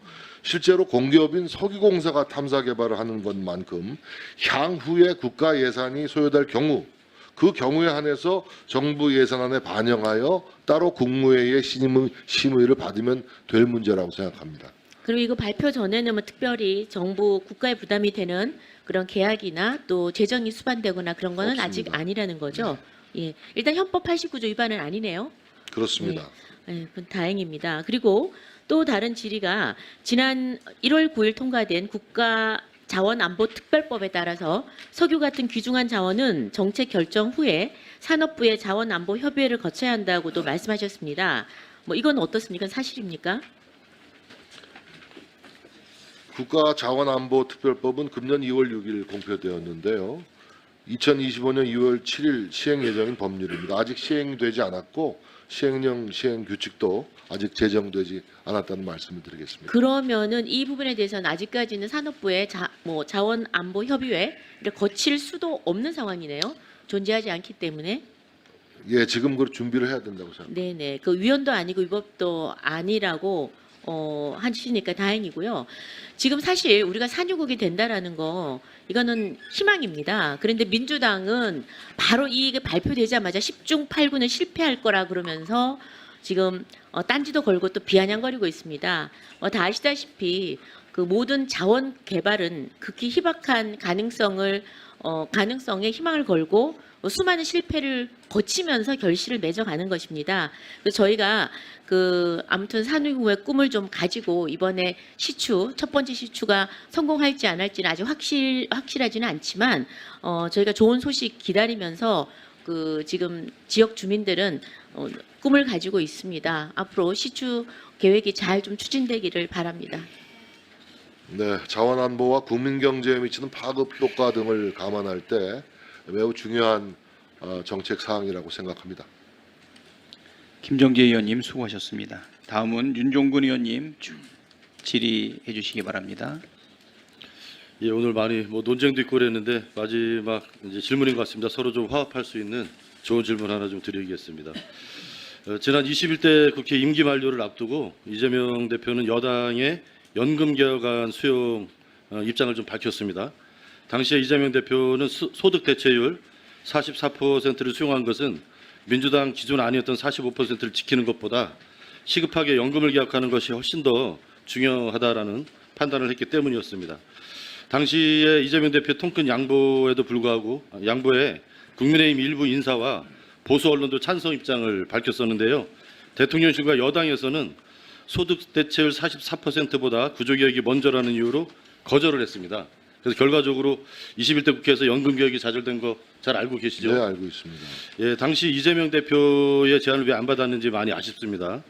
실제로 공기업인 석유공사가 탐사 개발을 하는 것만큼 향후에 국가 예산이 소요될 경우 그 경우에 한해서 정부 예산안에 반영하여 따로 국무회의의 심의를 받으면 될 문제라고 생각합니다. 그럼 이거 발표 전에는 뭐 특별히 정부 국가에 부담이 되는 그런 계약이나 또 재정이 수반되거나 그런 거는 없습니다. 아직 아니라는 거죠. 예, 일단 헌법 89조 위반은 아니네요. 그렇습니다. 예, 그건 다행입니다. 그리고 또 다른 질의가 지난 1월 9일 통과된 국가자원안보특별법에 따라서 석유 같은 귀중한 자원은 정책 결정 후에 산업부의 자원안보협의회를 거쳐야 한다고도 말씀하셨습니다. 뭐 이건 어떻습니까? 사실입니까? 국가자원안보특별법은 금년 2월 6일 공표되었는데요. 2025년 2월 7일 시행 예정인 법률입니다. 아직 시행되지 않았고 시행령 시행 규칙도 아직 제정되지 않았다는 말씀을 드리겠습니다. 그러면은 이 부분에 대해서는 아직까지는 산업부의 자원안보협의회를 거칠 수도 없는 상황이네요. 존재하지 않기 때문에. 예, 지금 그 준비를 해야 된다고 생각합니다. 네네. 그 위헌도 아니고 위법도 아니라고 하시니까 다행이고요. 지금 사실 우리가 산유국이 된다라는 거 이거는 희망입니다. 그런데 민주당은 바로 이게 발표되자마자 10중 8구는 실패할 거라 그러면서 지금 딴지도 걸고 또 비아냥거리고 있습니다. 다 아시다시피 그 모든 자원 개발은 극히 희박한 가능성에 희망을 걸고 수많은 실패를 거치면서 결실을 맺어가는 것입니다. 그래서 저희가 아무튼 산후의 꿈을 좀 가지고 이번에 첫 번째 시추가 성공할지 안 할지는 아직 확실하지는 않지만 저희가 좋은 소식 기다리면서 지금 지역 주민들은 꿈을 가지고 있습니다. 앞으로 시추 계획이 잘 좀 추진되기를 바랍니다. 네, 자원안보와 국민경제에 미치는 파급 효과 등을 감안할 때 매우 중요한 정책 사항이라고 생각합니다. 김정재 의원님 수고하셨습니다. 다음은 윤종근 의원님 질의해 주시기 바랍니다. 예, 오늘 많이 논쟁도 있고 그랬는데 마지막 이제 질문인 것 같습니다. 서로 좀 화합할 수 있는 좋은 질문 하나 좀 드리겠습니다. 지난 21대 국회 임기 만료를 앞두고 이재명 대표는 여당의 연금 개혁안 수용 입장을 좀 밝혔습니다. 당시에 이재명 대표는 소득 대체율 44%를 수용한 것은 민주당 기존 아니었던 45%를 지키는 것보다 시급하게 연금을 개혁하는 것이 훨씬 더 중요하다라는 판단을 했기 때문이었습니다. 당시에 이재명 대표 통큰 양보에도 불구하고 양보에 국민의힘 일부 인사와 보수 언론도 찬성 입장을 밝혔었는데요. 대통령실과 여당에서는 소득 대체율 44%보다 구조개혁이 먼저라는 이유로 거절을 했습니다. 그래서 결과적으로 21대 국회에서 연금 개혁이 좌절된 거 잘 알고 계시죠? 네, 알고 있습니다. 예, 당시 이재명 대표의 제안을 왜 안 받았는지 많이 아쉽습니다.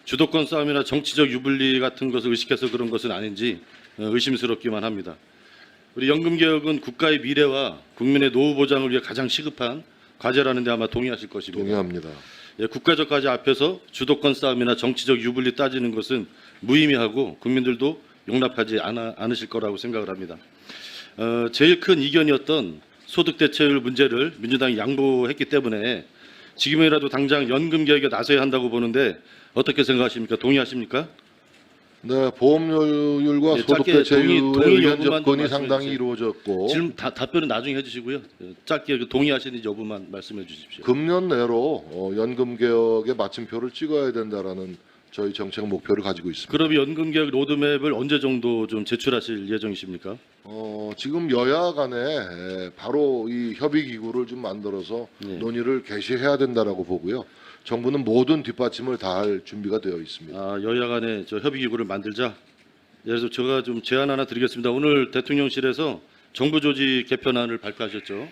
주도권 싸움이나 정치적 유불리 같은 것을 의식해서 그런 것은 아닌지 의심스럽기만 합니다. 우리 연금 개혁은 국가의 미래와 국민의 노후 보장을 위해 가장 시급한 과제라는 데 아마 동의하실 것입니다. 동의합니다. 예, 국가적 과제 앞에서 주도권 싸움이나 정치적 유불리 따지는 것은 무의미하고 국민들도 용납하지 않으실 거라고 생각을 합니다. 제일 큰 이견이었던 소득 대체율 문제를 민주당이 양보했기 때문에 지금이라도 당장 연금 개혁에 나서야 한다고 보는데 어떻게 생각하십니까? 동의하십니까? 네, 보험료율과 네, 소득 짧게 대체율의 동의 의견 여부만 접근이 좀 상당히 말씀해 주세요. 이루어졌고 지금 답변은 나중에 해주시고요. 짧게 동의하시는지 여부만 말씀해 주십시오. 금년 내로 연금 개혁의 마침표를 찍어야 된다라는 저희 정책 목표를 가지고 있습니다. 그럼 연금 개혁 로드맵을 언제 정도 좀 제출하실 예정이십니까? 지금 여야 간에 바로 이 협의 기구를 좀 만들어서 네. 논의를 개시해야 된다라고 보고요. 정부는 모든 뒷받침을 다할 준비가 되어 있습니다. 여야 간에 저 협의 기구를 만들자. 그래서 제가 좀 제안 하나 드리겠습니다. 오늘 대통령실에서 정부 조직 개편안을 발표하셨죠.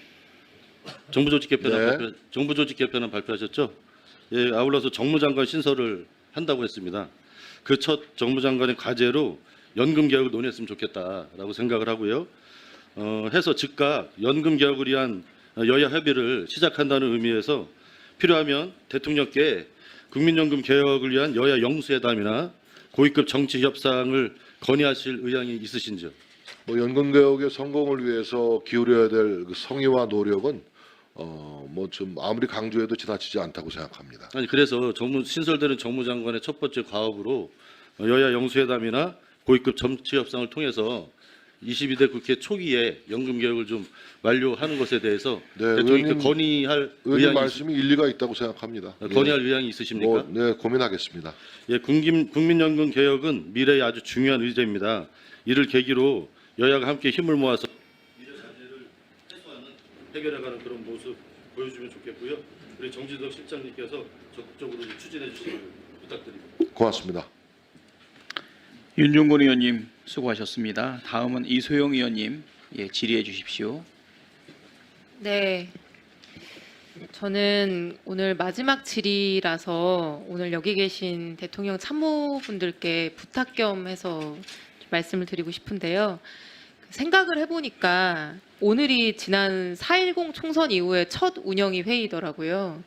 정부 조직 개편안 발표하셨죠. 예, 아울러서 정무장관 신설을 한다고 했습니다. 그 첫 정무장관의 과제로 연금 개혁을 논의했으면 좋겠다라고 생각을 하고요. 해서 즉각 연금 개혁을 위한 여야 협의를 시작한다는 의미에서 필요하면 대통령께 국민연금 개혁을 위한 여야 영수회담이나 고위급 정치 협상을 건의하실 의향이 있으신지요? 연금 개혁의 성공을 위해서 기울여야 될 그 성의와 노력은 좀 아무리 강조해도 지나치지 않다고 생각합니다. 아니 그래서 신설되는 정무장관의 첫 번째 과업으로 여야 영수회담이나 고위급 정치 협상을 통해서 22대 국회 초기에 연금 개혁을 좀 완료하는 것에 대해서 대통령께 건의할 의원님 말씀이 일리가 있다고 생각합니다. 건의할 의향이 있으십니까? 네, 고민하겠습니다. 예, 국민연금 개혁은 미래의 아주 중요한 의제입니다. 이를 계기로 여야가 함께 힘을 모아서 미래 과제를 해소하는 해결해가는 그런 모습 보여주면 좋겠고요. 우리 정진석 실장님께서 적극적으로 추진해 주시길 부탁드립니다. 고맙습니다. 윤종근 의원님 수고하셨습니다. 다음은 이소영 의원님 질의해 주십시오. 네. 저는 오늘 마지막 질의라서 오늘 여기 계신 대통령 참모분들께 부탁 겸 해서 말씀을 드리고 싶은데요. 생각을 해보니까 오늘이 지난 4.10 총선 이후에 첫 운영위 회의더라고요.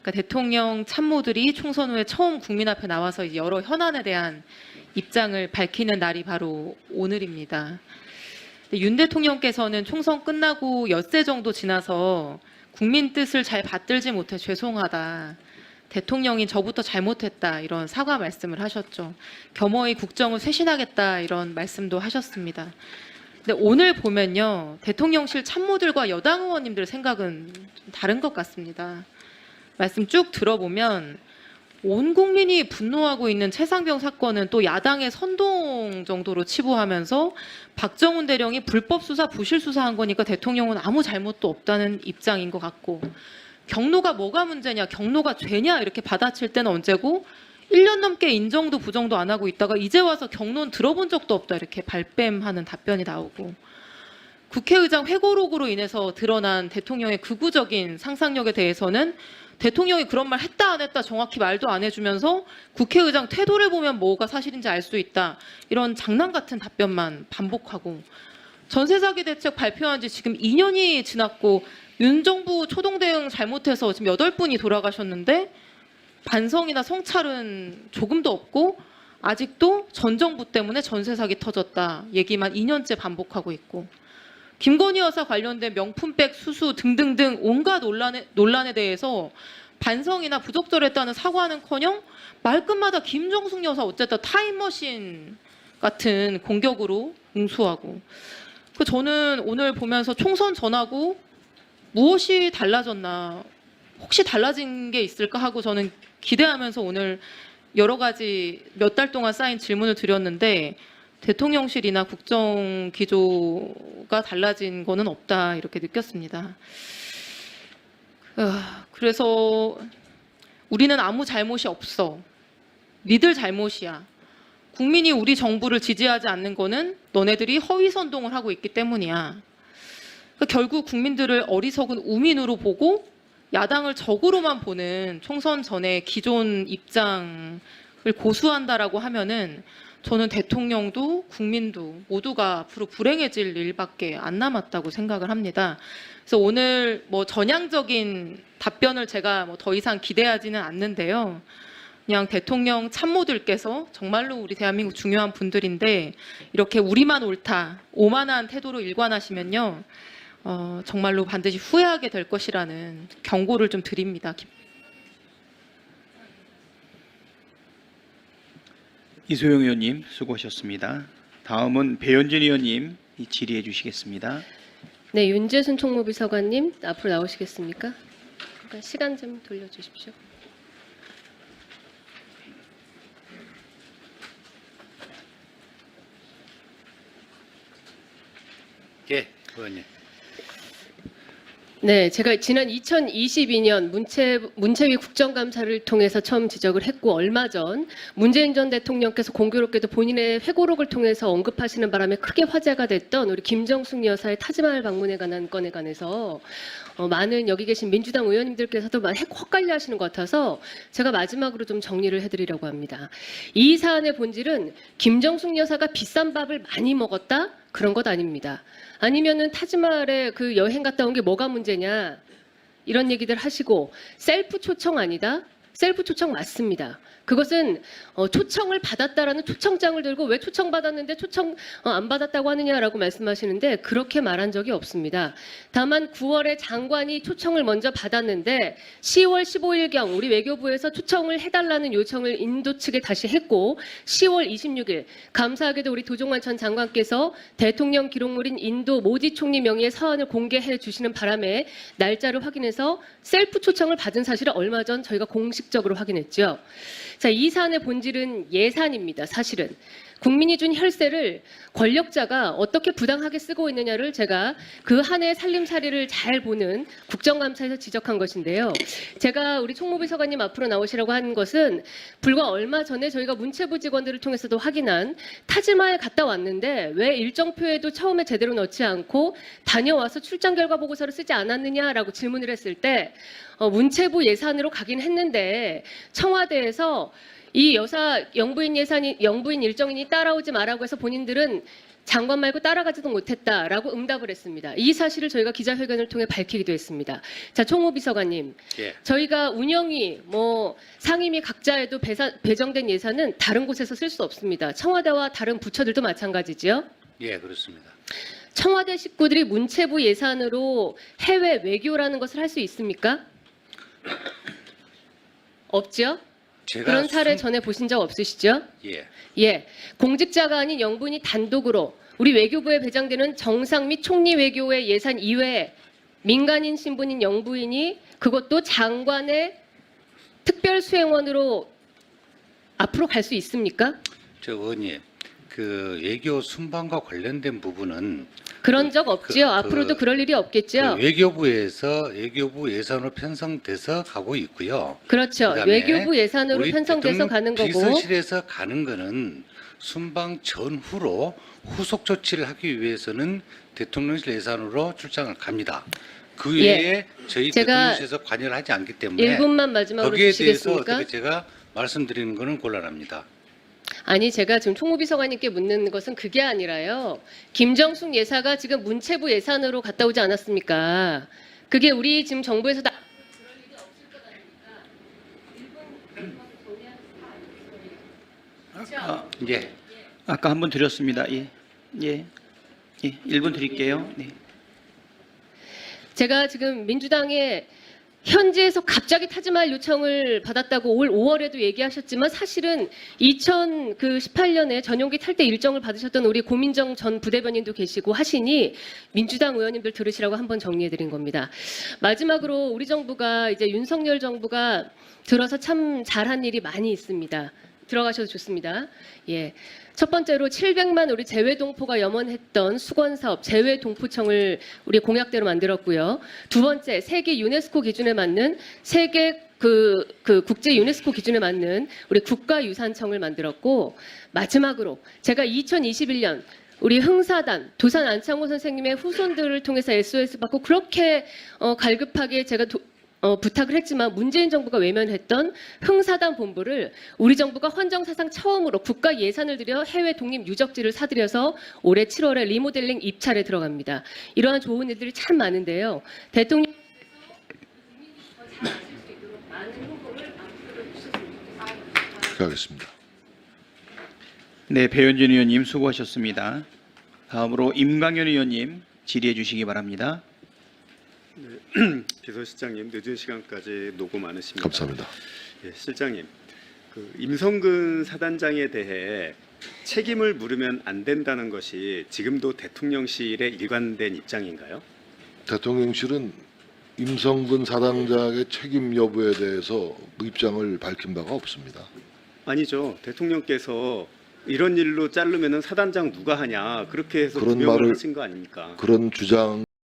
그러니까 대통령 참모들이 총선 후에 처음 국민 앞에 나와서 여러 현안에 대한 입장을 밝히는 날이 바로 오늘입니다. 윤 대통령께서는 총선 끝나고 엿새 정도 지나서 국민 뜻을 잘 받들지 못해 죄송하다. 대통령이 저부터 잘못했다. 이런 사과 말씀을 하셨죠. 겸허히 국정을 쇄신하겠다. 이런 말씀도 하셨습니다. 근데 오늘 보면요. 대통령실 참모들과 여당 의원님들 생각은 좀 다른 것 같습니다. 말씀 쭉 들어보면 온 국민이 분노하고 있는 최상병 사건은 또 야당의 선동 정도로 치부하면서 박정훈 대령이 불법 수사, 부실 수사한 거니까 대통령은 아무 잘못도 없다는 입장인 것 같고, 경로가 뭐가 문제냐, 경로가 죄냐 이렇게 받아칠 때는 언제고 1년 넘게 인정도 부정도 안 하고 있다가 이제 와서 경로는 들어본 적도 없다 이렇게 발뺌하는 답변이 나오고, 국회의장 회고록으로 인해서 드러난 대통령의 극우적인 상상력에 대해서는 대통령이 그런 말 했다 안 했다 정확히 말도 안 해주면서 국회의장 태도를 보면 뭐가 사실인지 알 수 있다. 이런 장난 같은 답변만 반복하고, 전세사기 대책 발표한 지 지금 2년이 지났고 윤 정부 초동 대응 잘못해서 지금 8분이 돌아가셨는데 반성이나 성찰은 조금도 없고 아직도 전 정부 때문에 전세사기 터졌다 얘기만 2년째 반복하고 있고, 김건희 여사 관련된 명품백 수수 등등등 온갖 논란에 대해서 반성이나 부적절했다는 사과는커녕 말끝마다 김정숙 여사 어쨌든 타임머신 같은 공격으로 응수하고, 저는 오늘 보면서 총선 전하고 무엇이 달라졌나, 혹시 달라진 게 있을까 하고 저는 기대하면서 오늘 여러 가지 몇 달 동안 쌓인 질문을 드렸는데 대통령실이나 국정 기조가 달라진 거는 없다 이렇게 느꼈습니다. 그래서 우리는 아무 잘못이 없어. 니들 잘못이야. 국민이 우리 정부를 지지하지 않는 거는 너네들이 허위 선동을 하고 있기 때문이야. 그러니까 결국 국민들을 어리석은 우민으로 보고 야당을 적으로만 보는 총선 전에 기존 입장을 고수한다라고 하면은 저는 대통령도 국민도 모두가 앞으로 불행해질 일밖에 안 남았다고 생각을 합니다. 그래서 오늘 뭐 전향적인 답변을 제가 뭐 더 이상 기대하지는 않는데요. 그냥 대통령 참모들께서 정말로 우리 대한민국 중요한 분들인데 이렇게 우리만 옳다, 오만한 태도로 일관하시면요. 정말로 반드시 후회하게 될 것이라는 경고를 좀 드립니다. 이소영 의원님 수고하셨습니다. 다음은 배현진 의원님 질의해 주시겠습니다. 네, 윤재순 총무비서관님 앞으로 나오시겠습니까? 잠깐 시간 좀 돌려주십시오. 예, 의원님. 네, 제가 지난 2022년 문체위 국정감사를 통해서 처음 지적을 했고, 얼마 전 문재인 전 대통령께서 공교롭게도 본인의 회고록을 통해서 언급하시는 바람에 크게 화제가 됐던 우리 김정숙 여사의 타지마할 방문에 관한 건에 관해서 많은 여기 계신 민주당 의원님들께서도 많이 헷갈려 하시는 것 같아서 제가 마지막으로 좀 정리를 해드리려고 합니다. 이 사안의 본질은 김정숙 여사가 비싼 밥을 많이 먹었다? 그런 것 아닙니다. 아니면은 타지마할에 그 여행 갔다 온 게 뭐가 문제냐 이런 얘기들 하시고, 셀프 초청 아니다? 셀프 초청 맞습니다. 그것은 초청을 받았다라는 초청장을 들고 왜 초청받았는데 초청 안 받았다고 하느냐라고 말씀하시는데 그렇게 말한 적이 없습니다. 다만 9월에 장관이 초청을 먼저 받았는데 10월 15일경 우리 외교부에서 초청을 해달라는 요청을 인도 측에 다시 했고, 10월 26일 감사하게도 우리 도종환 전 장관께서 대통령 기록물인 인도 모디 총리 명의의 사안을 공개해 주시는 바람에 날짜를 확인해서 셀프 초청을 받은 사실을 얼마 전 저희가 공식적으로 확인했죠. 자, 이 사안의 본질은 예산입니다. 사실은 국민이 준 혈세를 권력자가 어떻게 부당하게 쓰고 있느냐를 제가 그 한 해 살림살이를 잘 보는 국정감사에서 지적한 것인데요. 제가 우리 총무비서관님 앞으로 나오시라고 한 것은 불과 얼마 전에 저희가 문체부 직원들을 통해서도 확인한 타지마에 갔다 왔는데 왜 일정표에도 처음에 제대로 넣지 않고 다녀와서 출장 결과 보고서를 쓰지 않았느냐라고 질문을 했을 때 문체부 예산으로 가긴 했는데 청와대에서 이 여사 영부인 일정인이 따라오지 말라고 해서 본인들은 장관 말고 따라가지도 못했다라고 응답을 했습니다. 이 사실을 저희가 기자회견을 통해 밝히기도 했습니다. 자, 총무 비서관님, 예. 저희가 운영위, 상임위 각자에도 배정된 예산은 다른 곳에서 쓸 수 없습니다. 청와대와 다른 부처들도 마찬가지지요. 예, 그렇습니다. 청와대 식구들이 문체부 예산으로 해외 외교라는 것을 할 수 있습니까? 없죠? 그런 사례 전에 보신 적 없으시죠? 예. 예, 공직자가 아닌 영부인이 단독으로 우리 외교부에 배정되는 정상 및 총리 외교의 예산 이외에 민간인 신분인 영부인이 그것도 장관의 특별 수행원으로 앞으로 갈 수 있습니까? 저 의원님, 그 외교 순방과 관련된 부분은 그런 적 없지요. 앞으로도 그럴 일이 없겠죠. 외교부에서 외교부 예산으로 편성돼서 가고 있고요. 그렇죠. 그다음에 외교부 예산으로 우리 편성돼서 대통령 가는 거고. 비서실에서 가는 거는 순방 전후로 후속 조치를 하기 위해서는 대통령실 예산으로 출장을 갑니다. 그 외에 저희 제가 대통령실에서 관여를 하지 않기 때문에 1분만 마지막으로 거기에 대해서 주시겠습니까? 어떻게 제가 말씀드리는 거는 곤란합니다. 아니, 제가 지금 총무비서관님께 묻는 것은 그게 아니라요. 김정숙 예사가 지금 문체부 예산으로 갔다 오지 않았습니까? 그게 우리 지금 정부에서 다 예. 아까 한 번 드렸습니다. 예. 1분 드릴게요. 네. 제가 지금 민주당에 현지에서 갑자기 타지 말 요청을 받았다고 올 5월에도 얘기하셨지만 사실은 2018년에 전용기 탈 때 일정을 받으셨던 우리 고민정 전 부대변인도 계시고 하시니 민주당 의원님들 들으시라고 한번 정리해드린 겁니다. 마지막으로 우리 정부가 이제 윤석열 정부가 들어서 참 잘한 일이 많이 있습니다. 들어가셔도 좋습니다. 예. 첫 번째로 700만 우리 재외동포가 염원했던 수건사업 재외동포청을 우리 공약대로 만들었고요. 두 번째, 세계 유네스코 기준에 맞는 세계 국제 유네스코 기준에 맞는 우리 국가유산청을 만들었고, 마지막으로 제가 2021년 우리 흥사단 도산 안창호 선생님의 후손들을 통해서 SOS 받고 그렇게 갈급하게 제가 부탁을 했지만 문재인 정부가 외면했던 흥사단 본부를 우리 정부가 헌정사상 처음으로 국가 예산을 들여 해외 독립 유적지를 사들여서 올해 7월에 리모델링 입찰에 들어갑니다. 이러한 좋은 일들이 참 많은데요. 대통령 하겠습니다. 네, 배현진 의원님 수고하셨습니다. 다음으로 임강현 의원님 질의해 주시기 바랍니다. 비서실장님, 늦은 시간까지 노고 많으십니다. 감사합니다. 예, 실장님, 임성근 사단장에 대해 책임을 물으면 안 된다는 것이 지금도 대통령실의 일관된 입장인가요? 대통령실은 임성근 사단장의 책임 여부에 대해서 입장을 밝힌 바가 없습니다. 아니죠. 대통령께서 이런 일로 자르면은 사단장 누가 하냐 그렇게 해서 그런 구명을 말을 하신 거 아닙니까? 그런 주장